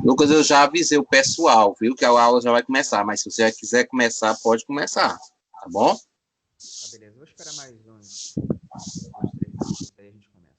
Lucas, eu já avisei o pessoal, viu? Que a aula já vai começar, mas se você quiser começar, pode começar, tá bom? Tá, beleza. Vou esperar mais uns 3 minutos, aí a gente começa.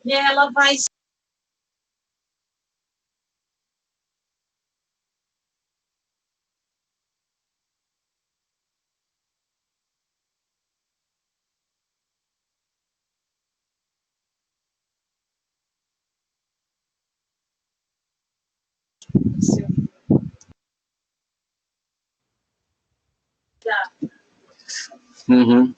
E ela vai. Uhum.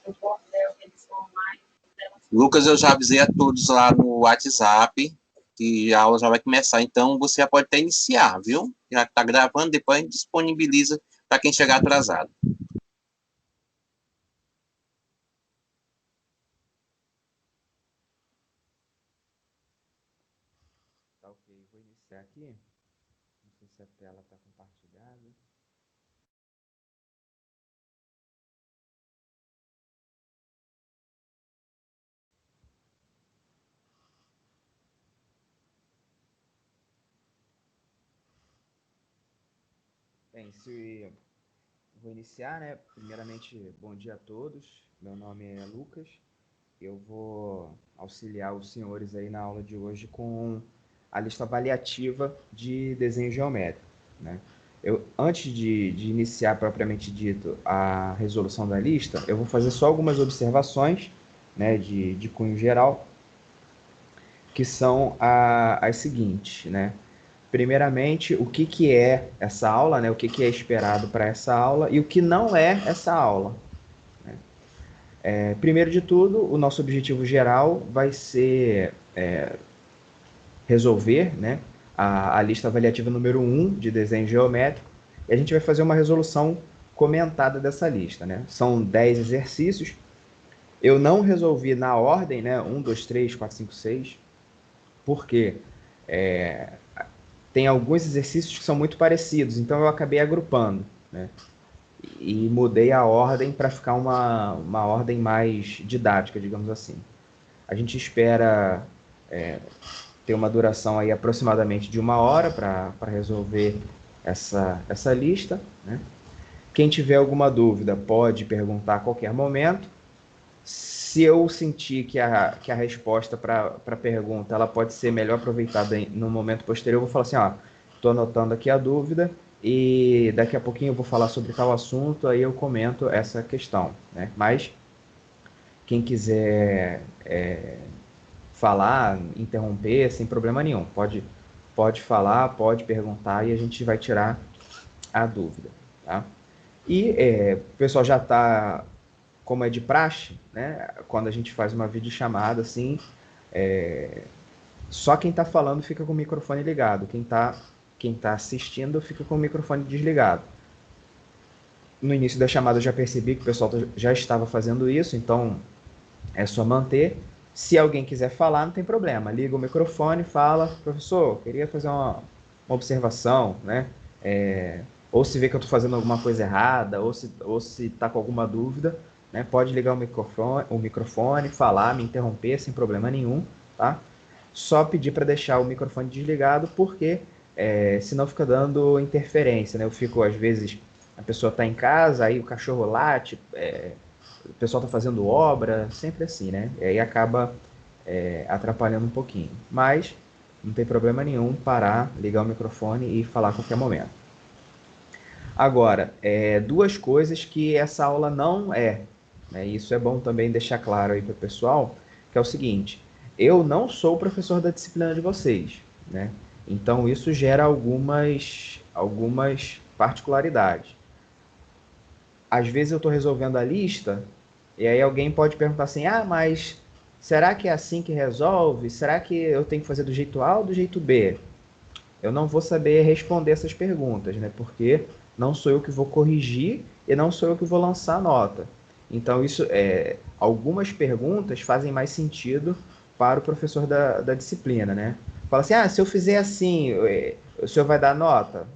Lucas, eu já avisei a todos lá no WhatsApp que a aula já vai começar. Então, você já pode até iniciar, viu? Já está gravando, depois a gente disponibiliza para quem chegar atrasado. Tá ok, vou iniciar aqui. Não sei se a tela está compartilhada. Bem, vou iniciar, né? Primeiramente, bom dia a todos. Meu nome é Lucas. Eu vou auxiliar os senhores aí na aula de hoje com a lista avaliativa de desenho geométrico, né? Antes de iniciar propriamente dito a resolução da lista, eu vou fazer só algumas observações, né, de cunho geral, que são as seguintes, né? Primeiramente, o que é essa aula, né? O que é esperado para essa aula e o que não é essa aula. Primeiro de tudo, o nosso objetivo geral vai ser resolver, né, a lista avaliativa número 1 de desenho geométrico, e a gente vai fazer uma resolução comentada dessa lista, né? São 10 exercícios. Eu não resolvi na ordem, né, 1, 2, 3, 4, 5, 6, porque tem alguns exercícios que são muito parecidos, então eu acabei agrupando, né? E mudei a ordem para ficar uma ordem mais didática, digamos assim. A gente espera ter uma duração aí aproximadamente de 1 hora para resolver essa lista, né? Quem tiver alguma dúvida pode perguntar a qualquer momento. Se eu sentir que a resposta para a pergunta ela pode ser melhor aproveitada no momento posterior, eu vou falar assim, ó, estou anotando aqui a dúvida e daqui a pouquinho eu vou falar sobre tal assunto, aí eu comento essa questão, né? Mas quem quiser falar, interromper, sem problema nenhum. Pode falar, pode perguntar e a gente vai tirar a dúvida, tá? E o pessoal já está, como é de praxe, né? Quando a gente faz uma videochamada assim, só quem está falando fica com o microfone ligado, quem tá assistindo fica com o microfone desligado. No início da chamada eu já percebi que o pessoal já estava fazendo isso, então é só manter. Se alguém quiser falar, não tem problema. Liga o microfone, fala, professor, queria fazer uma observação, né? Ou se vê que eu estou fazendo alguma coisa errada, ou se está com alguma dúvida, né? Pode ligar o microfone, falar, me interromper sem problema nenhum, tá? Só pedir para deixar o microfone desligado, porque senão fica dando interferência, né? Eu fico, às vezes, a pessoa está em casa, aí o cachorro late, o pessoal está fazendo obra, sempre assim, né? E aí acaba atrapalhando um pouquinho. Mas não tem problema nenhum parar, ligar o microfone e falar a qualquer momento. Agora, duas coisas que essa aula não é, né? Isso é bom também deixar claro aí para o pessoal, que é o seguinte, eu não sou o professor da disciplina de vocês, né? Então isso gera algumas particularidades. Às vezes eu estou resolvendo a lista e aí alguém pode perguntar assim, mas será que é assim que resolve? Será que eu tenho que fazer do jeito A ou do jeito B? Eu não vou saber responder essas perguntas, né? Porque não sou eu que vou corrigir e não sou eu que vou lançar a nota. Então, algumas perguntas fazem mais sentido para o professor da disciplina, né? Fala assim, se eu fizer assim, o senhor vai dar nota?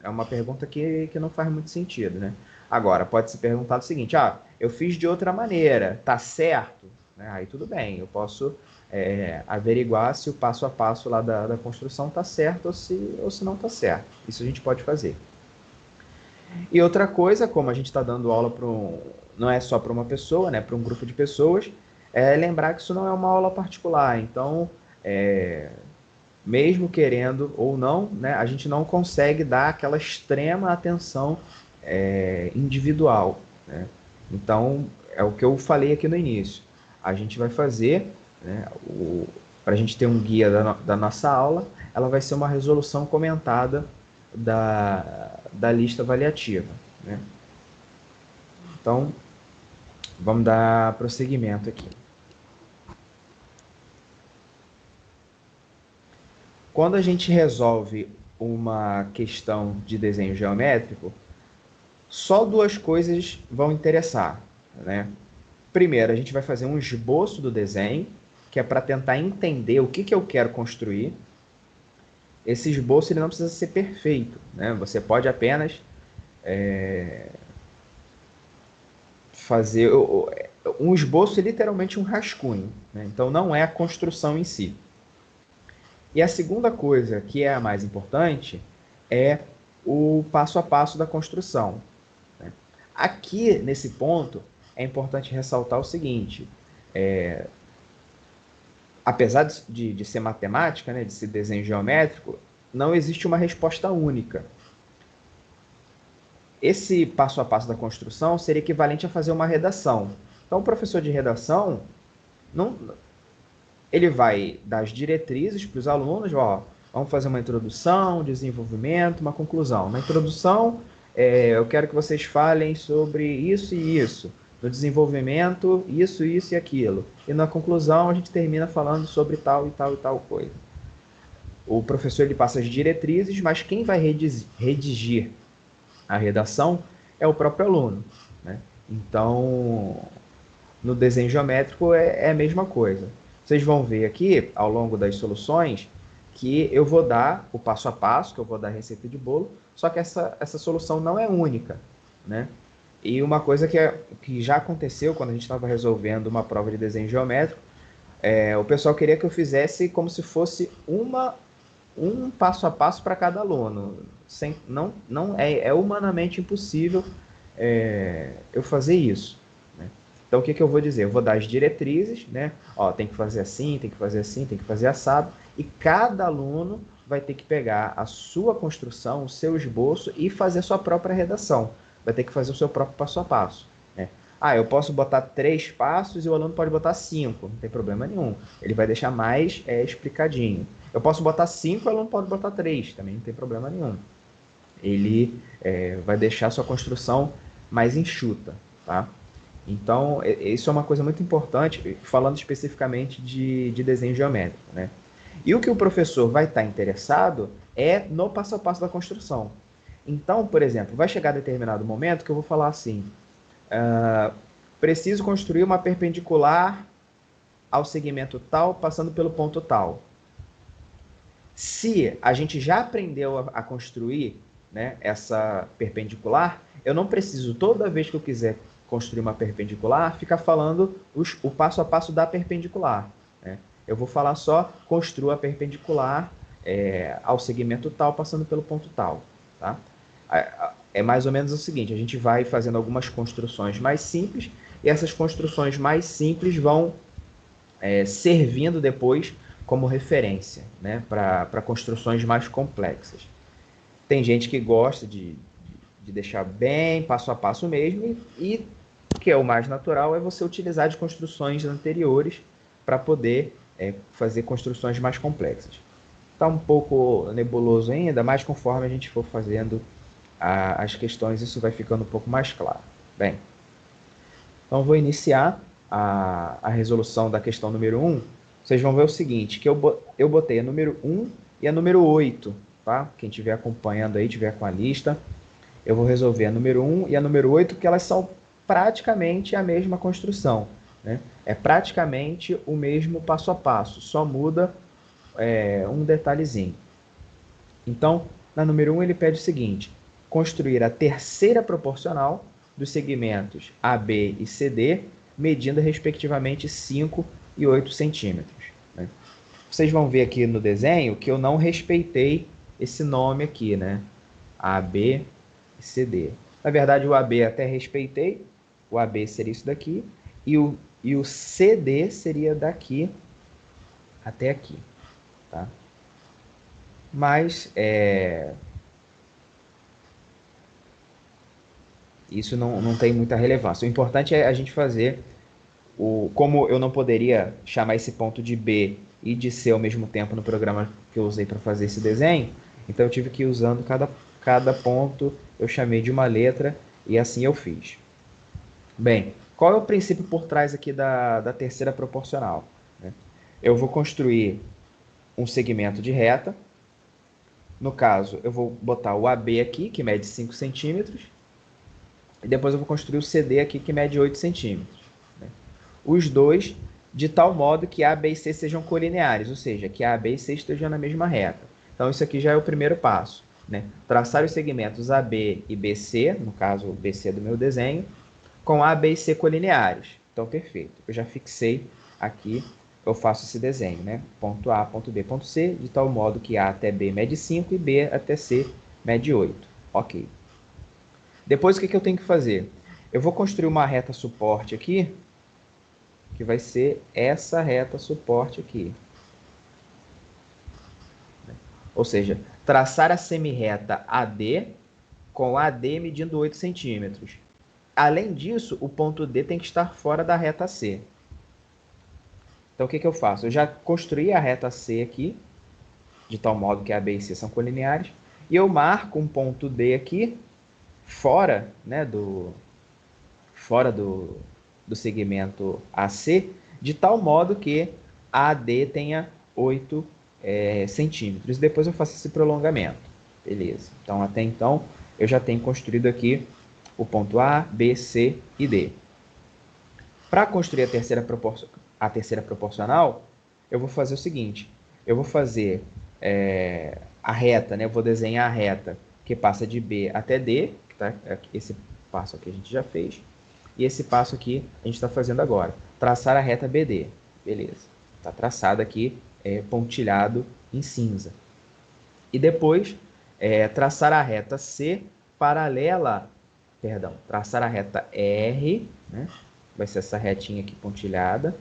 É uma pergunta que não faz muito sentido, né? Agora, pode se perguntar o seguinte, eu fiz de outra maneira, tá certo? Né? Aí tudo bem, eu posso averiguar se o passo a passo lá da construção está certo ou se não está certo. Isso a gente pode fazer. E outra coisa, como a gente está dando aula não é só para uma pessoa, né, para um grupo de pessoas, é lembrar que isso não é uma aula particular. Então, mesmo querendo ou não, né, a gente não consegue dar aquela extrema atenção individual, né? Então, é o que eu falei aqui no início. A gente vai fazer, né, para a gente ter um guia da nossa aula, ela vai ser uma resolução comentada da lista avaliativa, né? Então, vamos dar prosseguimento aqui. quando a gente resolve uma questão de desenho geométrico, só duas coisas vão interessar, né? Primeiro, a gente vai fazer um esboço do desenho, que é para tentar entender o que eu quero construir. Esse esboço ele não precisa ser perfeito, né? Você pode apenas fazer um esboço, é literalmente um rascunho, né? Então não é a construção em si. E a segunda coisa, que é a mais importante, é o passo a passo da construção, né? Aqui, nesse ponto, é importante ressaltar o seguinte: apesar de ser matemática, né, de ser desenho geométrico, não existe uma resposta única. Esse passo a passo da construção seria equivalente a fazer uma redação. Então, o professor de redação, não, ele vai dar as diretrizes para os alunos, ó, vamos fazer uma introdução, desenvolvimento, uma conclusão. Na introdução, eu quero que vocês falem sobre isso e isso. No desenvolvimento, isso e aquilo. E na conclusão, a gente termina falando sobre tal e tal e tal coisa. O professor ele passa as diretrizes, mas quem vai redigir a redação é o próprio aluno, né? Então, no desenho geométrico é a mesma coisa. Vocês vão ver aqui, ao longo das soluções, que eu vou dar o passo a passo, que eu vou dar a receita de bolo, só que essa solução não é única, né? E uma coisa que já aconteceu quando a gente estava resolvendo uma prova de desenho geométrico, o pessoal queria que eu fizesse como se fosse um passo a passo para cada aluno. Não é humanamente impossível eu fazer isso, né? Então, o que eu vou dizer? Eu vou dar as diretrizes, né? Ó, tem que fazer assim, tem que fazer assim, tem que fazer assado, e cada aluno vai ter que pegar a sua construção, o seu esboço e fazer a sua própria redação. Vai ter que fazer o seu próprio passo a passo, né? Ah, eu posso botar 3 passos e o aluno pode botar 5, não tem problema nenhum. Ele vai deixar mais explicadinho. Eu posso botar 5 e o aluno pode botar 3, também não tem problema nenhum. Ele vai deixar a sua construção mais enxuta, tá? Então, isso é uma coisa muito importante, falando especificamente de desenho geométrico, né? E o que o professor vai estar interessado é no passo a passo da construção. Então, por exemplo, vai chegar determinado momento que eu vou falar assim, preciso construir uma perpendicular ao segmento tal, passando pelo ponto tal. Se a gente já aprendeu a construir, né, essa perpendicular, eu não preciso, toda vez que eu quiser construir uma perpendicular, ficar falando o passo a passo da perpendicular, né? Eu vou falar só, construa a perpendicular ao segmento tal, passando pelo ponto tal, tá? É mais ou menos o seguinte, a gente vai fazendo algumas construções mais simples, e essas construções mais simples vão servindo depois como referência, né, para construções mais complexas. Tem gente que gosta de deixar bem passo a passo mesmo, e o que é o mais natural é você utilizar de construções anteriores para poder fazer construções mais complexas. Está um pouco nebuloso ainda, mas conforme a gente for fazendo as questões, isso vai ficando um pouco mais claro. Bem, então vou iniciar a resolução da questão número 1. Vocês vão ver o seguinte, que eu botei a número 1 e a número 8, tá? Quem estiver acompanhando aí, estiver com a lista, eu vou resolver a número 1 e a número 8, que elas são praticamente a mesma construção, né? É praticamente o mesmo passo a passo, só muda um detalhezinho. Então, na número 1 ele pede o seguinte, construir a terceira proporcional dos segmentos AB e CD, medindo respectivamente 5 e 8 centímetros, né? Vocês vão ver aqui no desenho que eu não respeitei esse nome aqui, né? AB e CD. Na verdade, o AB até respeitei, o AB seria isso daqui, e o CD seria daqui até aqui, tá? Mas isso não tem muita relevância. O importante é a gente fazer como eu não poderia chamar esse ponto de B e de C ao mesmo tempo no programa que eu usei para fazer esse desenho, então eu tive que ir usando cada ponto, eu chamei de uma letra e assim eu fiz. Bem, qual é o princípio por trás aqui da terceira proporcional, né? Eu vou construir um segmento de reta, No caso, eu vou botar o AB aqui, que mede 5 centímetros, e depois eu vou construir o CD aqui, que mede 8 centímetros. Né? Os dois, de tal modo que A, B e C sejam colineares, ou seja, que A, B e C estejam na mesma reta. Então, isso aqui já é o primeiro passo. Né? Traçar os segmentos AB e BC, no caso, o BC do meu desenho, com A, B e C colineares. Então, perfeito. Eu já fixei aqui, eu faço esse desenho, né? Ponto A, ponto B, ponto C, de tal modo que A até B mede 5 e B até C mede 8. Ok. Depois, o que eu tenho que fazer? Eu vou construir uma reta suporte aqui, que vai ser essa reta suporte aqui. Ou seja, traçar a semirreta AD com AD medindo 8 centímetros. Além disso, o ponto D tem que estar fora da reta C. Então, o que eu faço? Eu já construí a reta C aqui, de tal modo que A, B e C são colineares, e eu marco um ponto D aqui, fora, né, do segmento AC, de tal modo que AD tenha 8 centímetros. Depois eu faço esse prolongamento. Beleza. Então, até então, eu já tenho construído aqui o ponto A, B, C e D. Para construir a terceira proporcional, eu vou fazer o seguinte. Eu vou fazer a reta, né? Eu vou desenhar a reta que passa de B até D. Tá? Esse passo aqui a gente já fez. E esse passo aqui a gente está fazendo agora. Traçar a reta BD. Beleza. Está traçado aqui, pontilhado em cinza. E depois, traçar a reta C paralela, traçar a reta R, né? Vai ser essa retinha aqui pontilhada,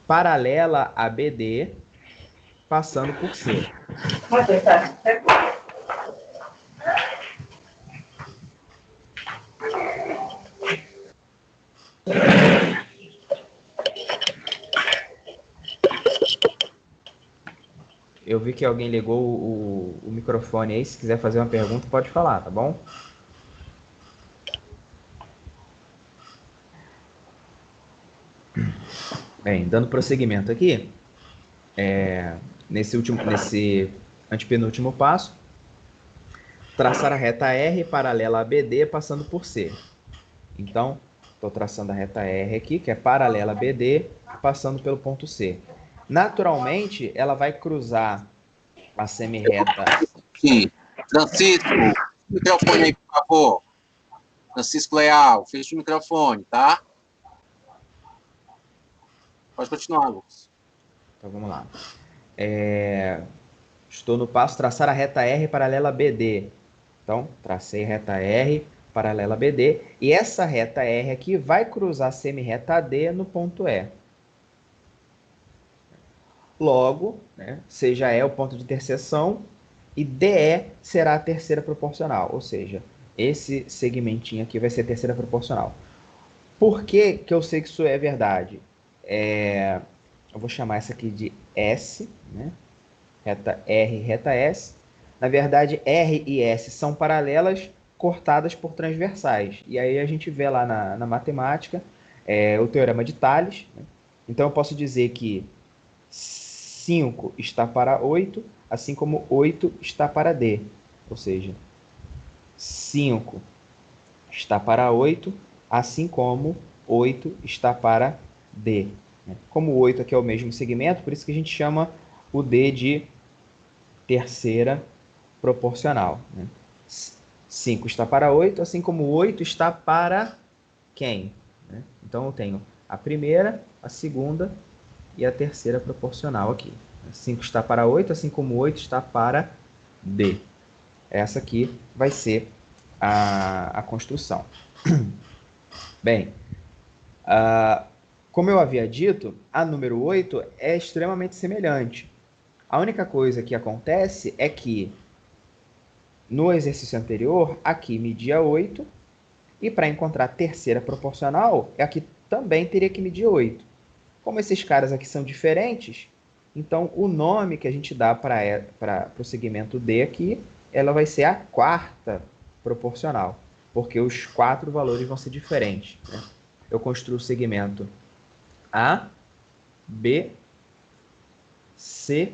paralela a BD, passando por C. Eu vi que alguém ligou o microfone aí. Se quiser fazer uma pergunta, pode falar, tá bom? Bem, dando prosseguimento aqui, nesse antepenúltimo passo, traçar a reta R paralela a BD passando por C. Então, estou traçando a reta R aqui, que é paralela a BD, passando pelo ponto C. Naturalmente, ela vai cruzar a semirreta. Sim. Francisco, microfone aí, por favor. Francisco Leal, fecha o microfone, tá? Pode continuar, Lucas. Então, vamos lá. Estou no passo traçar a reta R paralela a BD. Então, tracei reta R paralela a BD. E essa reta R aqui vai cruzar a semirreta AD no ponto E. Logo, né, C já é o ponto de interseção e DE será a terceira proporcional. Ou seja, esse segmentinho aqui vai ser a terceira proporcional. Por que que eu sei que isso é verdade? Eu vou chamar essa aqui de S, né? Reta R, reta S. Na verdade, R e S são paralelas cortadas por transversais. E aí a gente vê lá na matemática o teorema de Tales. Né? Então eu posso dizer que 5 está para 8, assim como 8 está para D. Ou seja, 5 está para 8, assim como 8 está para D. Como o 8 aqui é o mesmo segmento, por isso que a gente chama o D de terceira proporcional. 5 está para 8, assim como 8 está para quem? Então eu tenho a primeira, a segunda e a terceira proporcional aqui. 5 está para 8, assim como 8 está para D. Essa aqui vai ser a construção. Bem, como eu havia dito, a número 8 é extremamente semelhante. A única coisa que acontece é que no exercício anterior, aqui media 8, e para encontrar a terceira proporcional, aqui também teria que medir 8. Como esses caras aqui são diferentes, então o nome que a gente dá para o segmento D aqui, ela vai ser a quarta proporcional, porque os 4 valores vão ser diferentes. Né? Eu construo o segmento A, B, C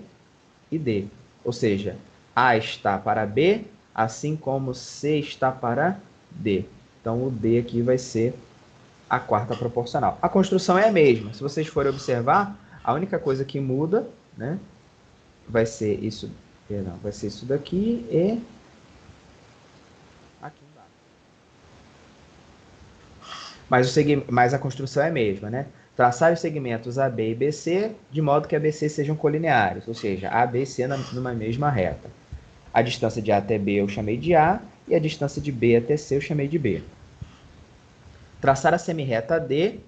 e D. Ou seja, A está para B, assim como C está para D. Então, o D aqui vai ser a quarta proporcional. A construção é a mesma. Se vocês forem observar, a única coisa que muda, né, vai ser isso, perdão, vai ser isso daqui e aqui embaixo. Mas a construção é a mesma, né? Traçar os segmentos AB e BC de modo que ABC sejam colineares, ou seja, A, B e C numa mesma reta. A distância de A até B eu chamei de A e a distância de B até C eu chamei de B. Traçar a semirreta D,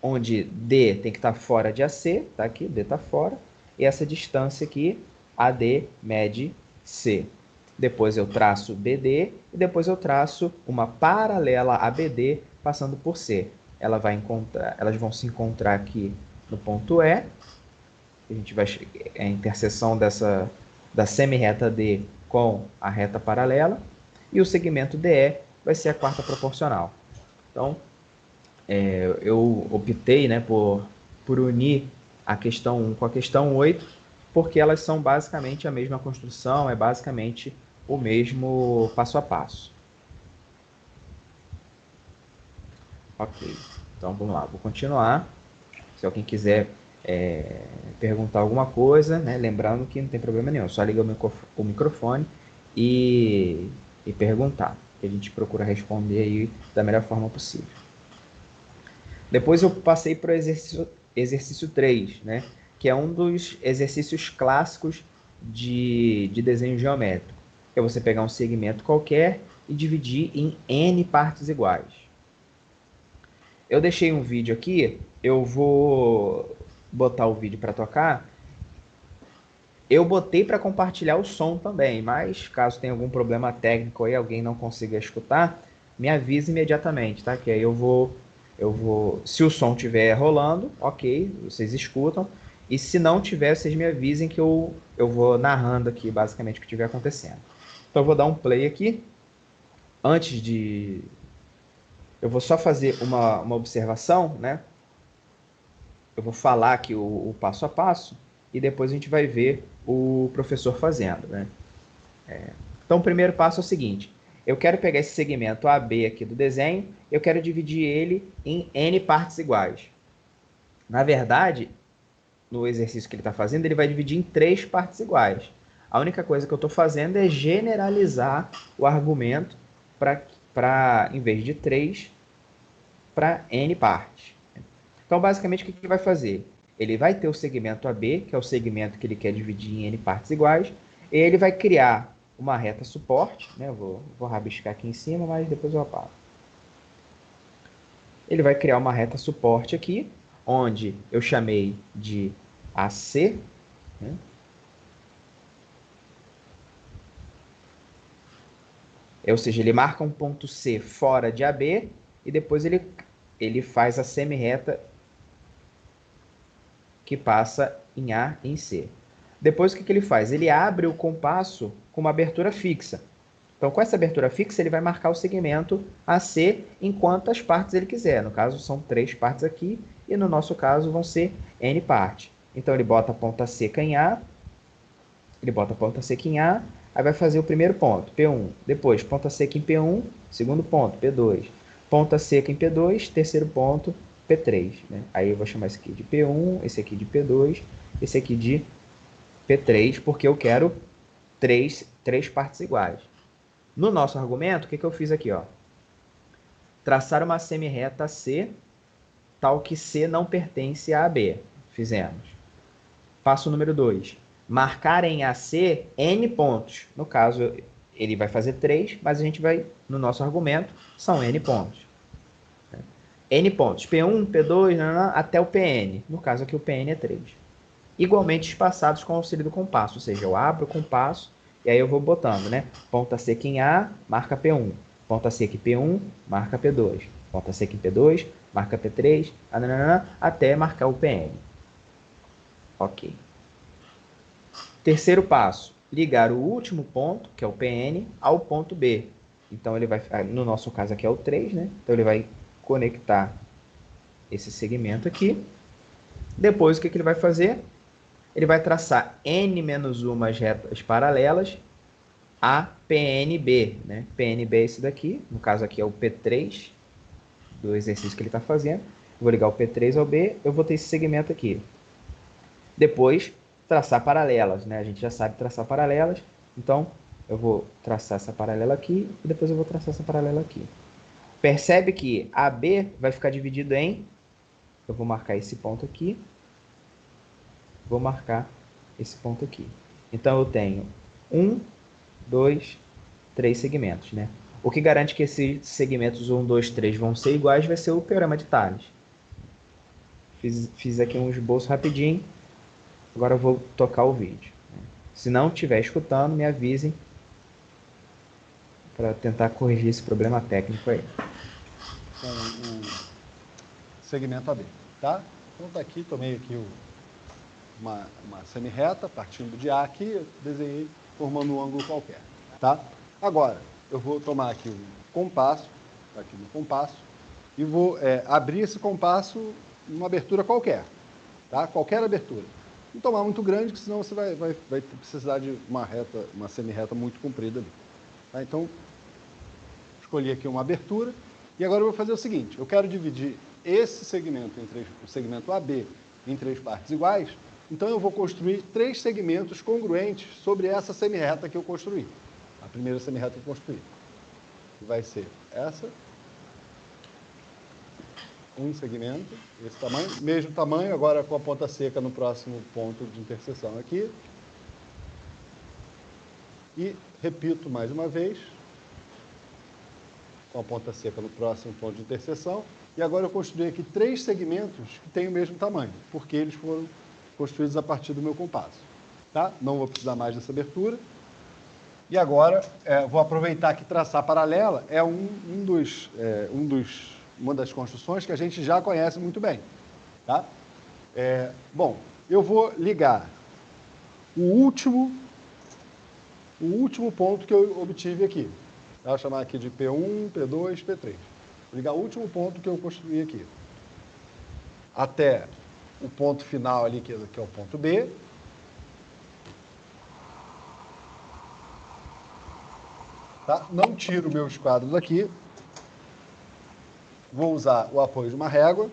onde D tem que estar fora de AC, tá aqui, D está fora, e essa distância aqui, AD mede C. Depois eu traço BD e depois eu traço uma paralela a BD passando por C. Elas vão se encontrar aqui no ponto E. A gente vai a interseção da semirreta D com a reta paralela e o segmento DE vai ser a quarta proporcional. Então, eu optei, né, por unir a questão 1 com a questão 8, porque elas são basicamente a mesma construção, é basicamente o mesmo passo a passo. Ok, então vamos lá, vou continuar. Se alguém quiser perguntar alguma coisa, né, lembrando que não tem problema nenhum, só liga o microfone e perguntar, que a gente procura responder aí da melhor forma possível. Depois eu passei para o exercício 3, né, que é um dos exercícios clássicos de desenho geométrico. É você pegar um segmento qualquer e dividir em N partes iguais. Eu deixei um vídeo aqui, eu vou botar o vídeo para tocar. Eu botei para compartilhar o som também, mas caso tenha algum problema técnico aí, alguém não consiga escutar, me avise imediatamente, tá? Que aí eu vou, se o som estiver rolando, ok, vocês escutam. E se não tiver, vocês me avisem que eu vou narrando aqui basicamente o que estiver acontecendo. Então eu vou dar um play aqui. Antes de... Eu vou só fazer uma observação, né? Eu vou falar aqui o passo a passo e depois a gente vai ver o professor fazendo, né? Então o primeiro passo é o seguinte. Eu quero pegar esse segmento AB aqui do desenho, eu quero dividir ele em N partes iguais. Na verdade, no exercício que ele está fazendo, ele vai dividir em 3 partes iguais. A única coisa que eu estou fazendo é generalizar o argumento para, em vez de 3, para N partes. Então, basicamente, o que ele vai fazer? Ele vai ter o segmento AB, que é o segmento que ele quer dividir em N partes iguais, e ele vai criar uma reta suporte, né? Eu vou rabiscar aqui em cima, mas depois eu apago. Ele vai criar uma reta suporte aqui, onde eu chamei de AC, né? Ou seja, ele marca um ponto C fora de AB e depois ele faz a semirreta que passa em A e em C. Depois o que ele faz? Ele abre o compasso com uma abertura fixa. Então, com essa abertura fixa, ele vai marcar o segmento AC em quantas partes ele quiser. No caso, são 3 partes aqui, e no nosso caso vão ser N partes. Então, ele bota a ponta seca em A, aí vai fazer o primeiro ponto, P1. Depois, ponta seca em P1, segundo ponto, P2. Ponta seca em P2, terceiro ponto, P3. Né? Aí eu vou chamar esse aqui de P1, esse aqui de P2, esse aqui de P3, porque eu quero 3 partes iguais. No nosso argumento, o que eu fiz aqui? Ó? Traçar uma semirreta C, tal que C não pertence a AB. Fizemos. Passo número 2. Marcar em AC N pontos. No caso, ele vai fazer 3, mas a gente vai, no nosso argumento, são N pontos. N pontos. P1, P2, até o PN. No caso aqui, o PN é 3. Igualmente espaçados com o auxílio do compasso. Ou seja, eu abro o compasso e aí eu vou botando, né? Ponta seca em A, marca P1. Ponta seca em P1, marca P2. Ponta seca em P2, marca P3, até marcar o PN. Ok. Terceiro passo, ligar o último ponto, que é o PN, ao ponto B. Então, ele vai, no nosso caso aqui é o 3, né? Então, ele vai conectar esse segmento aqui. Depois, o que ele vai fazer? ele vai traçar n-1 retas paralelas a PNB, né? PNB é esse daqui, no caso aqui é o P3 do exercício que ele está fazendo. Eu vou ligar o P3 ao B, eu vou ter esse segmento aqui. Depois, traçar paralelas, né? A gente já sabe traçar paralelas, então eu vou traçar essa paralela aqui e depois eu vou traçar essa paralela aqui. Percebe que AB vai ficar dividido em... Eu vou marcar esse ponto aqui. Vou marcar esse ponto aqui. Então, eu tenho 1, 2, 3 segmentos, né? O que garante que esses segmentos 1, 2, 3 vão ser iguais vai ser o teorema de Thales. Fiz aqui um esboço rapidinho. Agora eu vou tocar o vídeo. Se não estiver escutando, me avisem para tentar corrigir esse problema técnico aí. Com o segmento AB, tá? Então tá aqui, tomei aqui uma semi-reta, partindo de A aqui, eu desenhei formando um ângulo qualquer, tá? Agora, eu vou tomar aqui um compasso, tá aqui no compasso, e vou abrir esse compasso numa abertura qualquer, tá? Qualquer abertura. Não tomar muito grande, que senão você vai precisar de uma semi-reta muito comprida ali. Tá? Então, escolhi aqui uma abertura, e agora eu vou fazer o seguinte, eu quero dividir esse segmento, o segmento AB, em 3 partes iguais, então eu vou construir 3 segmentos congruentes sobre essa semi-reta que eu construí. A primeira semi-reta que eu construí. Que vai ser essa. Um segmento, esse tamanho. Mesmo tamanho, agora com a ponta seca no próximo ponto de interseção aqui. E repito mais uma vez. Com a ponta seca no próximo ponto de interseção. E agora eu construí aqui 3 segmentos que têm o mesmo tamanho, porque eles foram construídos a partir do meu compasso. Tá? Não vou precisar mais dessa abertura. E agora, vou aproveitar que traçar paralela é uma das construções que a gente já conhece muito bem. Tá? Bom, eu vou ligar o último ponto que eu obtive aqui. Eu vou chamar aqui de P1, P2, P3. Vou ligar o último ponto que eu construí aqui. Até o ponto final ali, que é o ponto B. Tá? Não tiro meus quadros aqui. Vou usar o apoio de uma régua.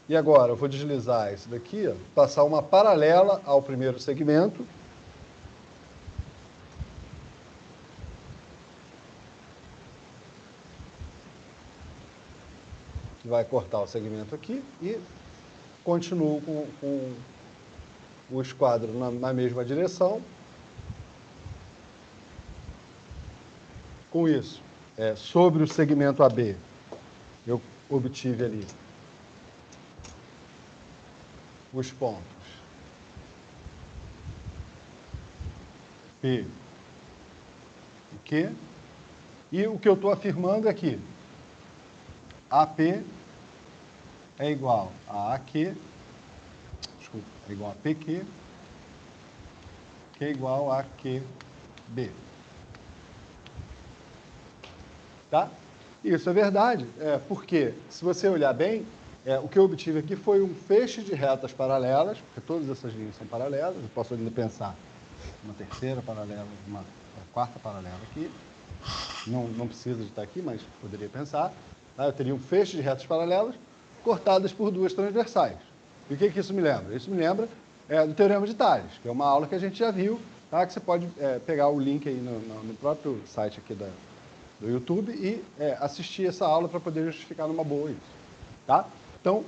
E agora eu vou deslizar esse daqui, ó, passar uma paralela ao primeiro segmento. Que vai cortar o segmento aqui e continuo com o esquadro na mesma direção. Com isso, sobre o segmento AB, eu obtive ali os pontos P e Q. E o que eu estou afirmando é que AP é igual a AQ, desculpa, é igual a PQ, que é igual a QB. Tá? Isso é verdade, porque, se você olhar bem, o que eu obtive aqui foi um feixe de retas paralelas, porque todas essas linhas são paralelas, eu posso ainda pensar uma terceira paralela, uma quarta paralela aqui, não precisa de estar aqui, mas poderia pensar, tá? Eu teria um feixe de retas paralelas cortadas por 2 transversais. E o que isso me lembra? Isso me lembra do Teorema de Thales, que é uma aula que a gente já viu, tá? Que você pode pegar o link aí no próprio site aqui do YouTube e assistir essa aula para poder justificar numa boa isso. Tá? Então,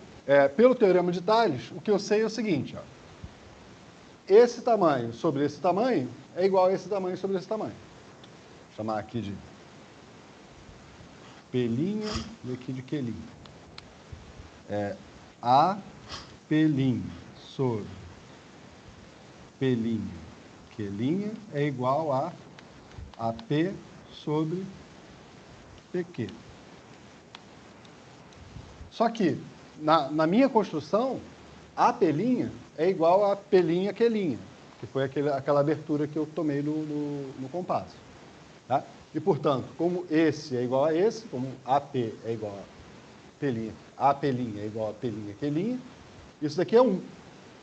pelo Teorema de Thales, o que eu sei é o seguinte, ó, esse tamanho sobre esse tamanho é igual a esse tamanho sobre esse tamanho. Vou chamar aqui de P' e aqui de Q'. A P' sobre P', Q' é igual a AP sobre PQ. Só que, na minha construção, a P' é igual a P', Q', que foi aquela abertura que eu tomei no compasso. Tá? E, portanto, como esse é igual a esse, como AP é igual a P', é igual a P', Q', Isso daqui é 1.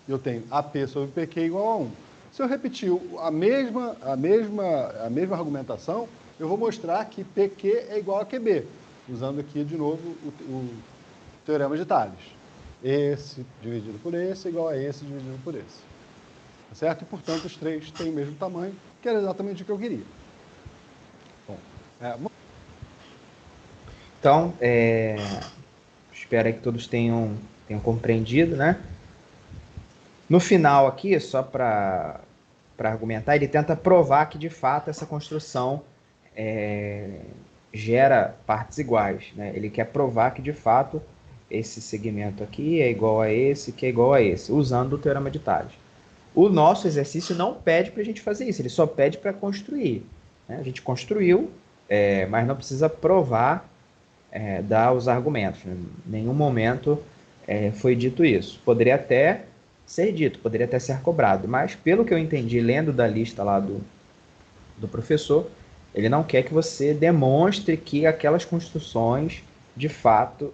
Eu tenho AP sobre PQ igual a 1. Se eu repetir a mesma argumentação, eu vou mostrar que PQ é igual a QB, usando aqui de novo o teorema de Tales. Esse dividido por esse é igual a esse dividido por esse. Tá certo? E, portanto, os três têm o mesmo tamanho, que era exatamente o que eu queria. Bom, Então, espero que todos tenham compreendido, né? No final aqui, só para argumentar, ele tenta provar que, de fato, essa construção gera partes iguais, né? Ele quer provar que, de fato, esse segmento aqui é igual a esse, que é igual a esse, usando o teorema de Tales. O nosso exercício não pede para a gente fazer isso, ele só pede para construir, né? A gente construiu, mas não precisa provar, dar os argumentos. Né? Em nenhum momento foi dito isso. Poderia até ser dito, poderia até ser cobrado, mas pelo que eu entendi, lendo da lista lá do professor, ele não quer que você demonstre que aquelas construções, de fato,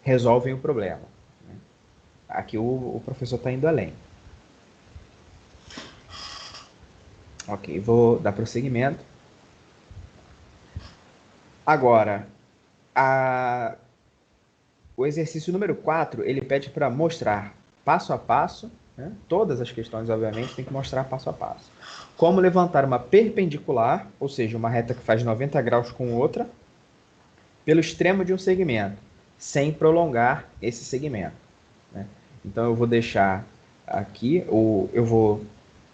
resolvem o problema. Né? Aqui o professor está indo além. Ok, vou dar prosseguimento. Agora, o exercício número 4, ele pede para mostrar passo a passo, né? Todas as questões, obviamente, tem que mostrar passo a passo. Como levantar uma perpendicular, ou seja, uma reta que faz 90 graus com outra, pelo extremo de um segmento, sem prolongar esse segmento. Né? Então, eu vou deixar aqui, eu vou,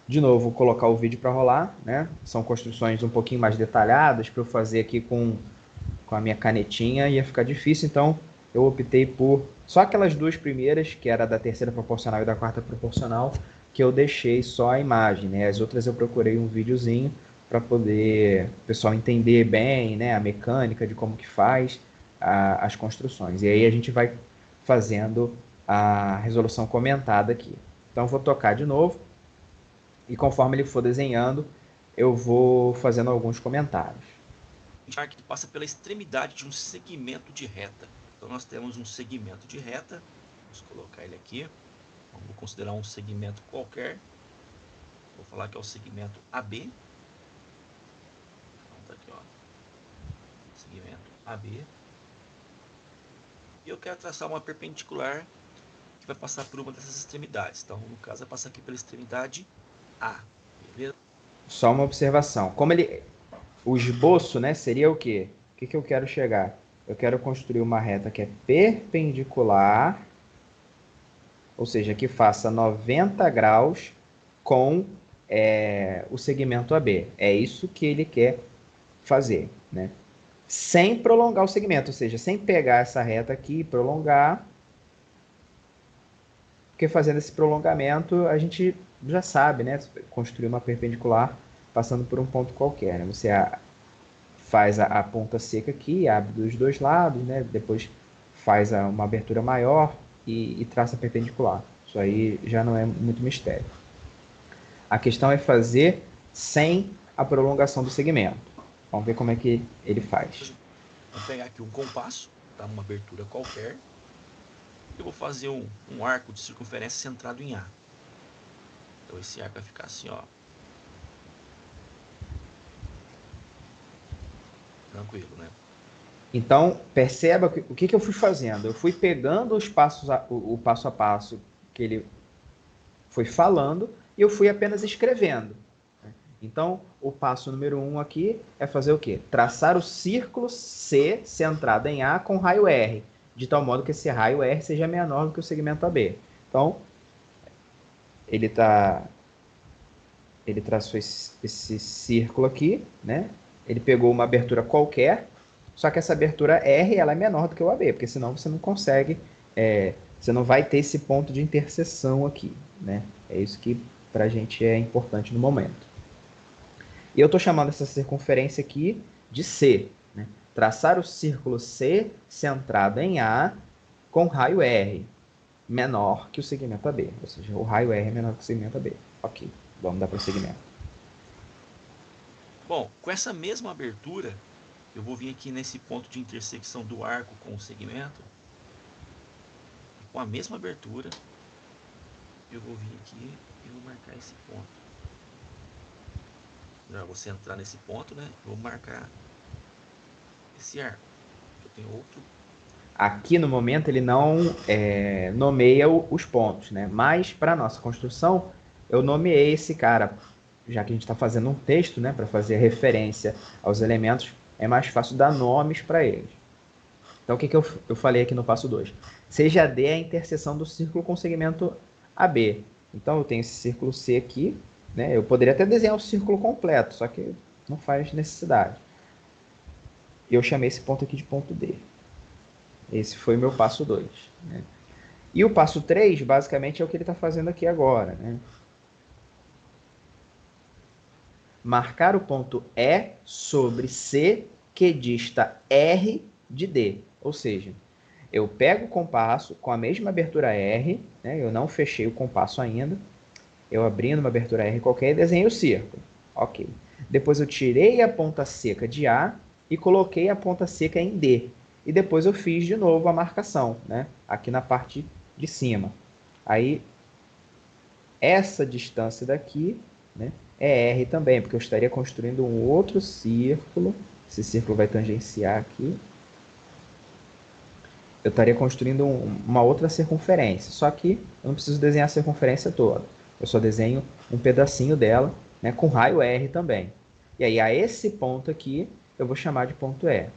de novo, colocar o vídeo para rolar. Né? São construções um pouquinho mais detalhadas, para eu fazer aqui com a minha canetinha, ia ficar difícil, então eu optei por só aquelas duas primeiras, que era da terceira proporcional e da quarta proporcional, que eu deixei só a imagem, né? As outras eu procurei um videozinho para poder o pessoal entender bem, né, a mecânica de como que faz as construções. E aí a gente vai fazendo a resolução comentada aqui. Então eu vou tocar de novo e conforme ele for desenhando, eu vou fazendo alguns comentários. Que passa pela extremidade de um segmento de reta. Então nós temos um segmento de reta, vamos colocar ele aqui, vamos considerar um segmento qualquer, vou falar que é o segmento AB, então tá aqui, ó, segmento AB, e eu quero traçar uma perpendicular que vai passar por uma dessas extremidades, então no caso vai passar aqui pela extremidade A, beleza? Só uma observação, o esboço, né, seria o quê? O que eu quero chegar? Eu quero construir uma reta que é perpendicular, ou seja, que faça 90 graus com o segmento AB. É isso que ele quer fazer, né? Sem prolongar o segmento, ou seja, sem pegar essa reta aqui e prolongar, porque fazendo esse prolongamento a gente já sabe, né? Construir uma perpendicular passando por um ponto qualquer, né? Você faz a ponta seca aqui, abre dos dois lados, né? Depois faz uma abertura maior e traça perpendicular. Isso aí já não é muito mistério. A questão é fazer sem a prolongação do segmento. Vamos ver como é que ele faz. Vou pegar aqui um compasso, tá? Uma abertura qualquer. Eu vou fazer um arco de circunferência centrado em A. Então esse arco vai ficar assim, ó. Tranquilo, né? Então, perceba o que eu fui fazendo. Eu fui pegando os passos, o passo a passo que ele foi falando e eu fui apenas escrevendo. Então, o passo número 1 aqui é fazer o quê? Traçar o círculo C centrado em A com raio R, de tal modo que esse raio R seja menor do que o segmento AB. Então, ele traçou esse círculo aqui, né? Ele pegou uma abertura qualquer, só que essa abertura R ela é menor do que o AB, porque senão você não consegue, você não vai ter esse ponto de interseção aqui, né? É isso que para a gente é importante no momento. E eu estou chamando essa circunferência aqui de C, né? Traçar o círculo C centrado em A com raio R menor que o segmento AB, ou seja, o raio R é menor que o segmento AB. Ok, vamos dar prosseguimento. Bom, com essa mesma abertura, eu vou vir aqui nesse ponto de intersecção do arco com o segmento. com a mesma abertura, eu vou vir aqui e vou marcar esse ponto. Já vou centrar nesse ponto, né? Vou marcar esse arco. Eu tenho outro. Aqui no momento ele não nomeia os pontos, né? Mas para nossa construção eu nomeei esse cara, já que a gente está fazendo um texto, né? Para fazer referência aos elementos, é mais fácil dar nomes para eles. Então o que eu falei aqui no passo 2? Seja D a interseção do círculo com o segmento AB. Então eu tenho esse círculo C aqui, né? Eu poderia até desenhar o círculo completo, só que não faz necessidade. E eu chamei esse ponto aqui de ponto D. Esse foi o meu passo 2. Né? E o passo 3, basicamente, é o que ele está fazendo aqui agora. Né? Marcar o ponto E sobre C que dista R de D. Ou seja, eu pego o compasso com a mesma abertura R, né? Eu não fechei o compasso ainda, eu abri numa abertura R qualquer e desenhei o círculo. Ok. Depois eu tirei a ponta seca de A e coloquei a ponta seca em D. E depois eu fiz de novo a marcação, né? Aqui na parte de cima. Aí, essa distância daqui, né, é R também, porque eu estaria construindo um outro círculo. Esse círculo vai tangenciar aqui. Eu estaria construindo uma outra circunferência. Só que eu não preciso desenhar a circunferência toda. Eu só desenho um pedacinho dela, né, com raio R também. E aí, a esse ponto aqui, eu vou chamar de ponto E.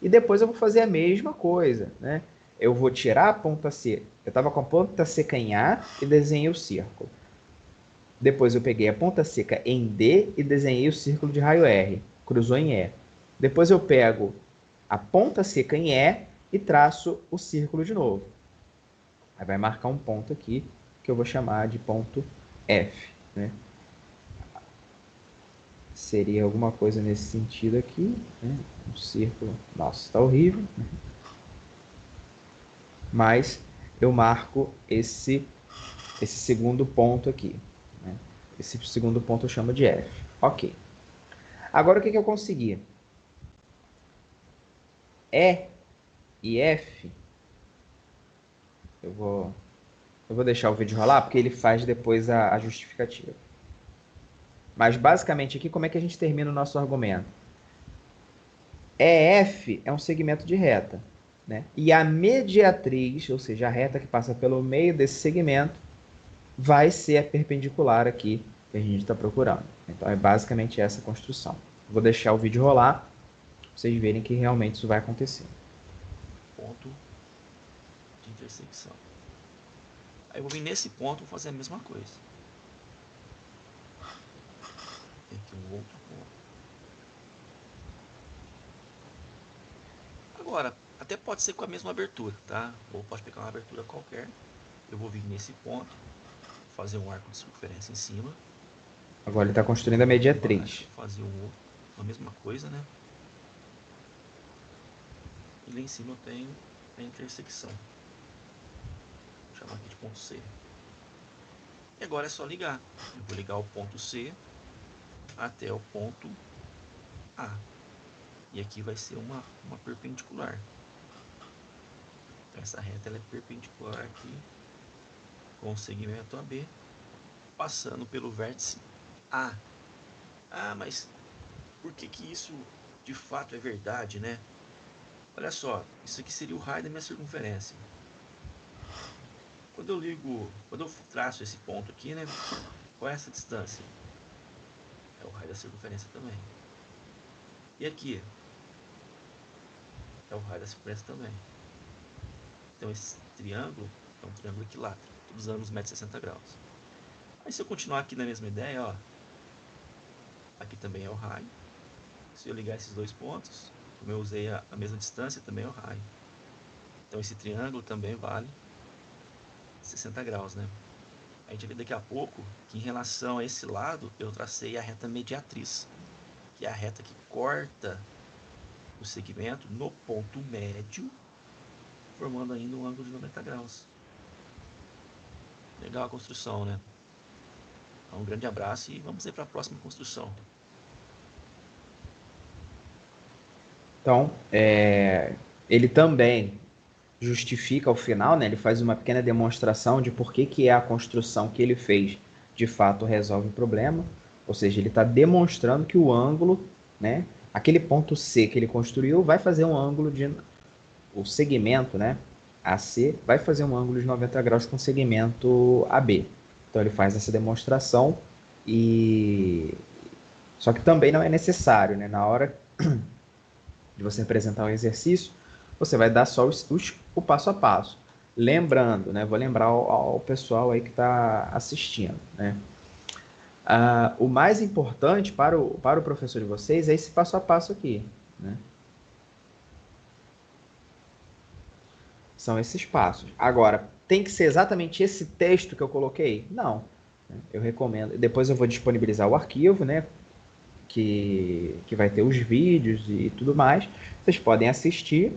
E depois eu vou fazer a mesma coisa, né? Eu vou tirar a ponta seca. Eu estava com a ponta seca em A e desenhei o círculo. Depois eu peguei a ponta seca em D e desenhei o círculo de raio R. Cruzou em E. Depois eu pego a ponta seca em E e traço o círculo de novo. Aí vai marcar um ponto aqui que eu vou chamar de ponto F. Né? Seria alguma coisa nesse sentido aqui. Né? Um círculo. Nossa, está horrível. Mas eu marco esse segundo ponto aqui. Né? Esse segundo ponto eu chamo de F. Ok. Agora o que eu consegui? E e F. Eu vou deixar o vídeo rolar porque ele faz depois a justificativa. Mas basicamente aqui como é que a gente termina o nosso argumento? EF é um segmento de reta. Né? E a mediatriz, ou seja, a reta que passa pelo meio desse segmento, vai ser a perpendicular aqui que a gente está procurando. Então é basicamente essa construção. Vou deixar o vídeo rolar para vocês verem que realmente isso vai acontecer. Ponto de intersecção. Aí eu vou vir nesse ponto e vou fazer a mesma coisa. Tem aqui um outro ponto. Agora, até pode ser com a mesma abertura, tá? Ou pode pegar uma abertura qualquer. Eu vou vir nesse ponto, fazer um arco de circunferência em cima. Agora ele está construindo a mediatriz. Fazer a mesma coisa, né? E lá em cima eu tenho a intersecção. Vou chamar aqui de ponto C. E agora é só ligar. Eu vou ligar o ponto C até o ponto A. E aqui vai ser uma perpendicular. Então essa reta ela é perpendicular aqui com o segmento AB, passando pelo vértice A. Ah, mas por que isso de fato é verdade, né? Olha só, isso aqui seria o raio da minha circunferência. Quando eu traço esse ponto aqui, né? Qual é essa distância? É o raio da circunferência também. E aqui? É o raio da circunferência também. Então esse triângulo é um triângulo equilátero, todos os ângulos metem 60 graus. Aí se eu continuar aqui na mesma ideia, ó, aqui também é o raio. Se eu ligar esses dois pontos, como eu usei a mesma distância, também é o raio. Então esse triângulo também vale 60 graus, né? A gente vê daqui a pouco que em relação a esse lado, eu tracei a reta mediatriz, que é a reta que corta o segmento no ponto médio, formando ainda um ângulo de 90 graus. Legal a construção, né? Então, um grande abraço e vamos ir para a próxima construção. Então, ele também justifica ao final, né? Ele faz uma pequena demonstração de por que a construção que ele fez de fato resolve o problema. Ou seja, ele está demonstrando que o ângulo, né? Aquele ponto C que ele construiu vai fazer um ângulo de... O segmento, né? AC vai fazer um ângulo de 90 graus com o segmento AB. Então ele faz essa demonstração e... Só que também não é necessário, né? Na hora de você apresentar o exercício, você vai dar só o passo a passo. Lembrando, né? Vou lembrar ao pessoal aí que está assistindo, né? O mais importante para o professor de vocês é esse passo a passo aqui, né? São esses passos. Agora, tem que ser exatamente esse texto que eu coloquei? Não. Eu recomendo. Depois eu vou disponibilizar o arquivo, né? Que vai ter os vídeos e tudo mais. Vocês podem assistir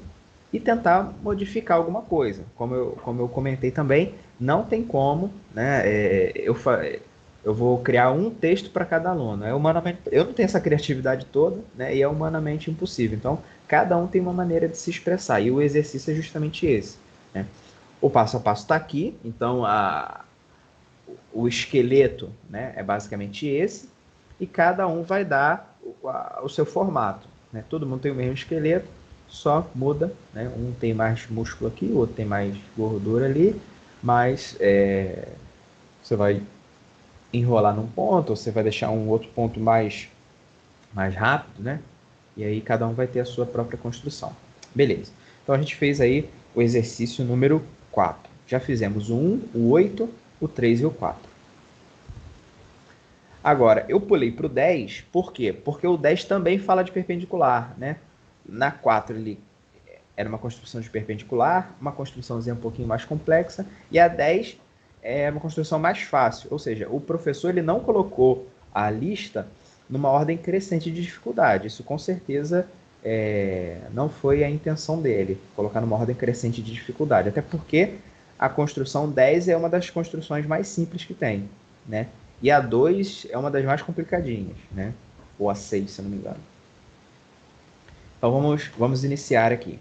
e tentar modificar alguma coisa. Como eu comentei também, não tem como, né? Eu vou criar um texto para cada aluno. Eu não tenho essa criatividade toda, né? E é humanamente impossível. Então, cada um tem uma maneira de se expressar. E o exercício é justamente esse, né? O passo a passo está aqui. Então, o esqueleto, né, é basicamente esse. E cada um vai dar o seu formato, né? Todo mundo tem o mesmo esqueleto, só muda, né? Um tem mais músculo aqui, o outro tem mais gordura ali, mas você vai enrolar num ponto, ou você vai deixar um outro ponto mais rápido, né? E aí cada um vai ter a sua própria construção. Beleza. Então a gente fez aí o exercício número 4. Já fizemos o 1, o 8, o 3 e o 4. Agora, eu pulei para o 10, por quê? Porque o 10 também fala de perpendicular, né? Na 4 ele era uma construção de perpendicular, uma construçãozinha um pouquinho mais complexa, e a 10 é uma construção mais fácil, ou seja, o professor ele não colocou a lista numa ordem crescente de dificuldade. Isso com certeza não foi a intenção dele, colocar numa ordem crescente de dificuldade, até porque a construção 10 é uma das construções mais simples que tem, né? E a 2 é uma das mais complicadinhas, né? Ou a 6, se eu não me engano. Então vamos iniciar aqui.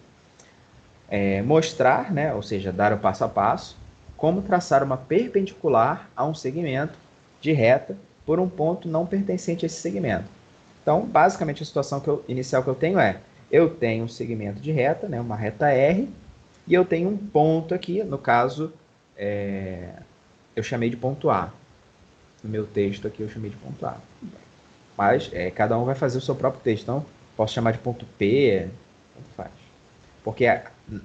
Mostrar, né? Ou seja, dar o passo a passo, como traçar uma perpendicular a um segmento de reta por um ponto não pertencente a esse segmento. Então, basicamente, a situação inicial que eu tenho eu tenho um segmento de reta, né? Uma reta R, e eu tenho um ponto aqui, no caso, eu chamei de ponto A. No meu texto aqui eu chamei de ponto A. Mas cada um vai fazer o seu próprio texto. Então, posso chamar de ponto P, tanto faz. Porque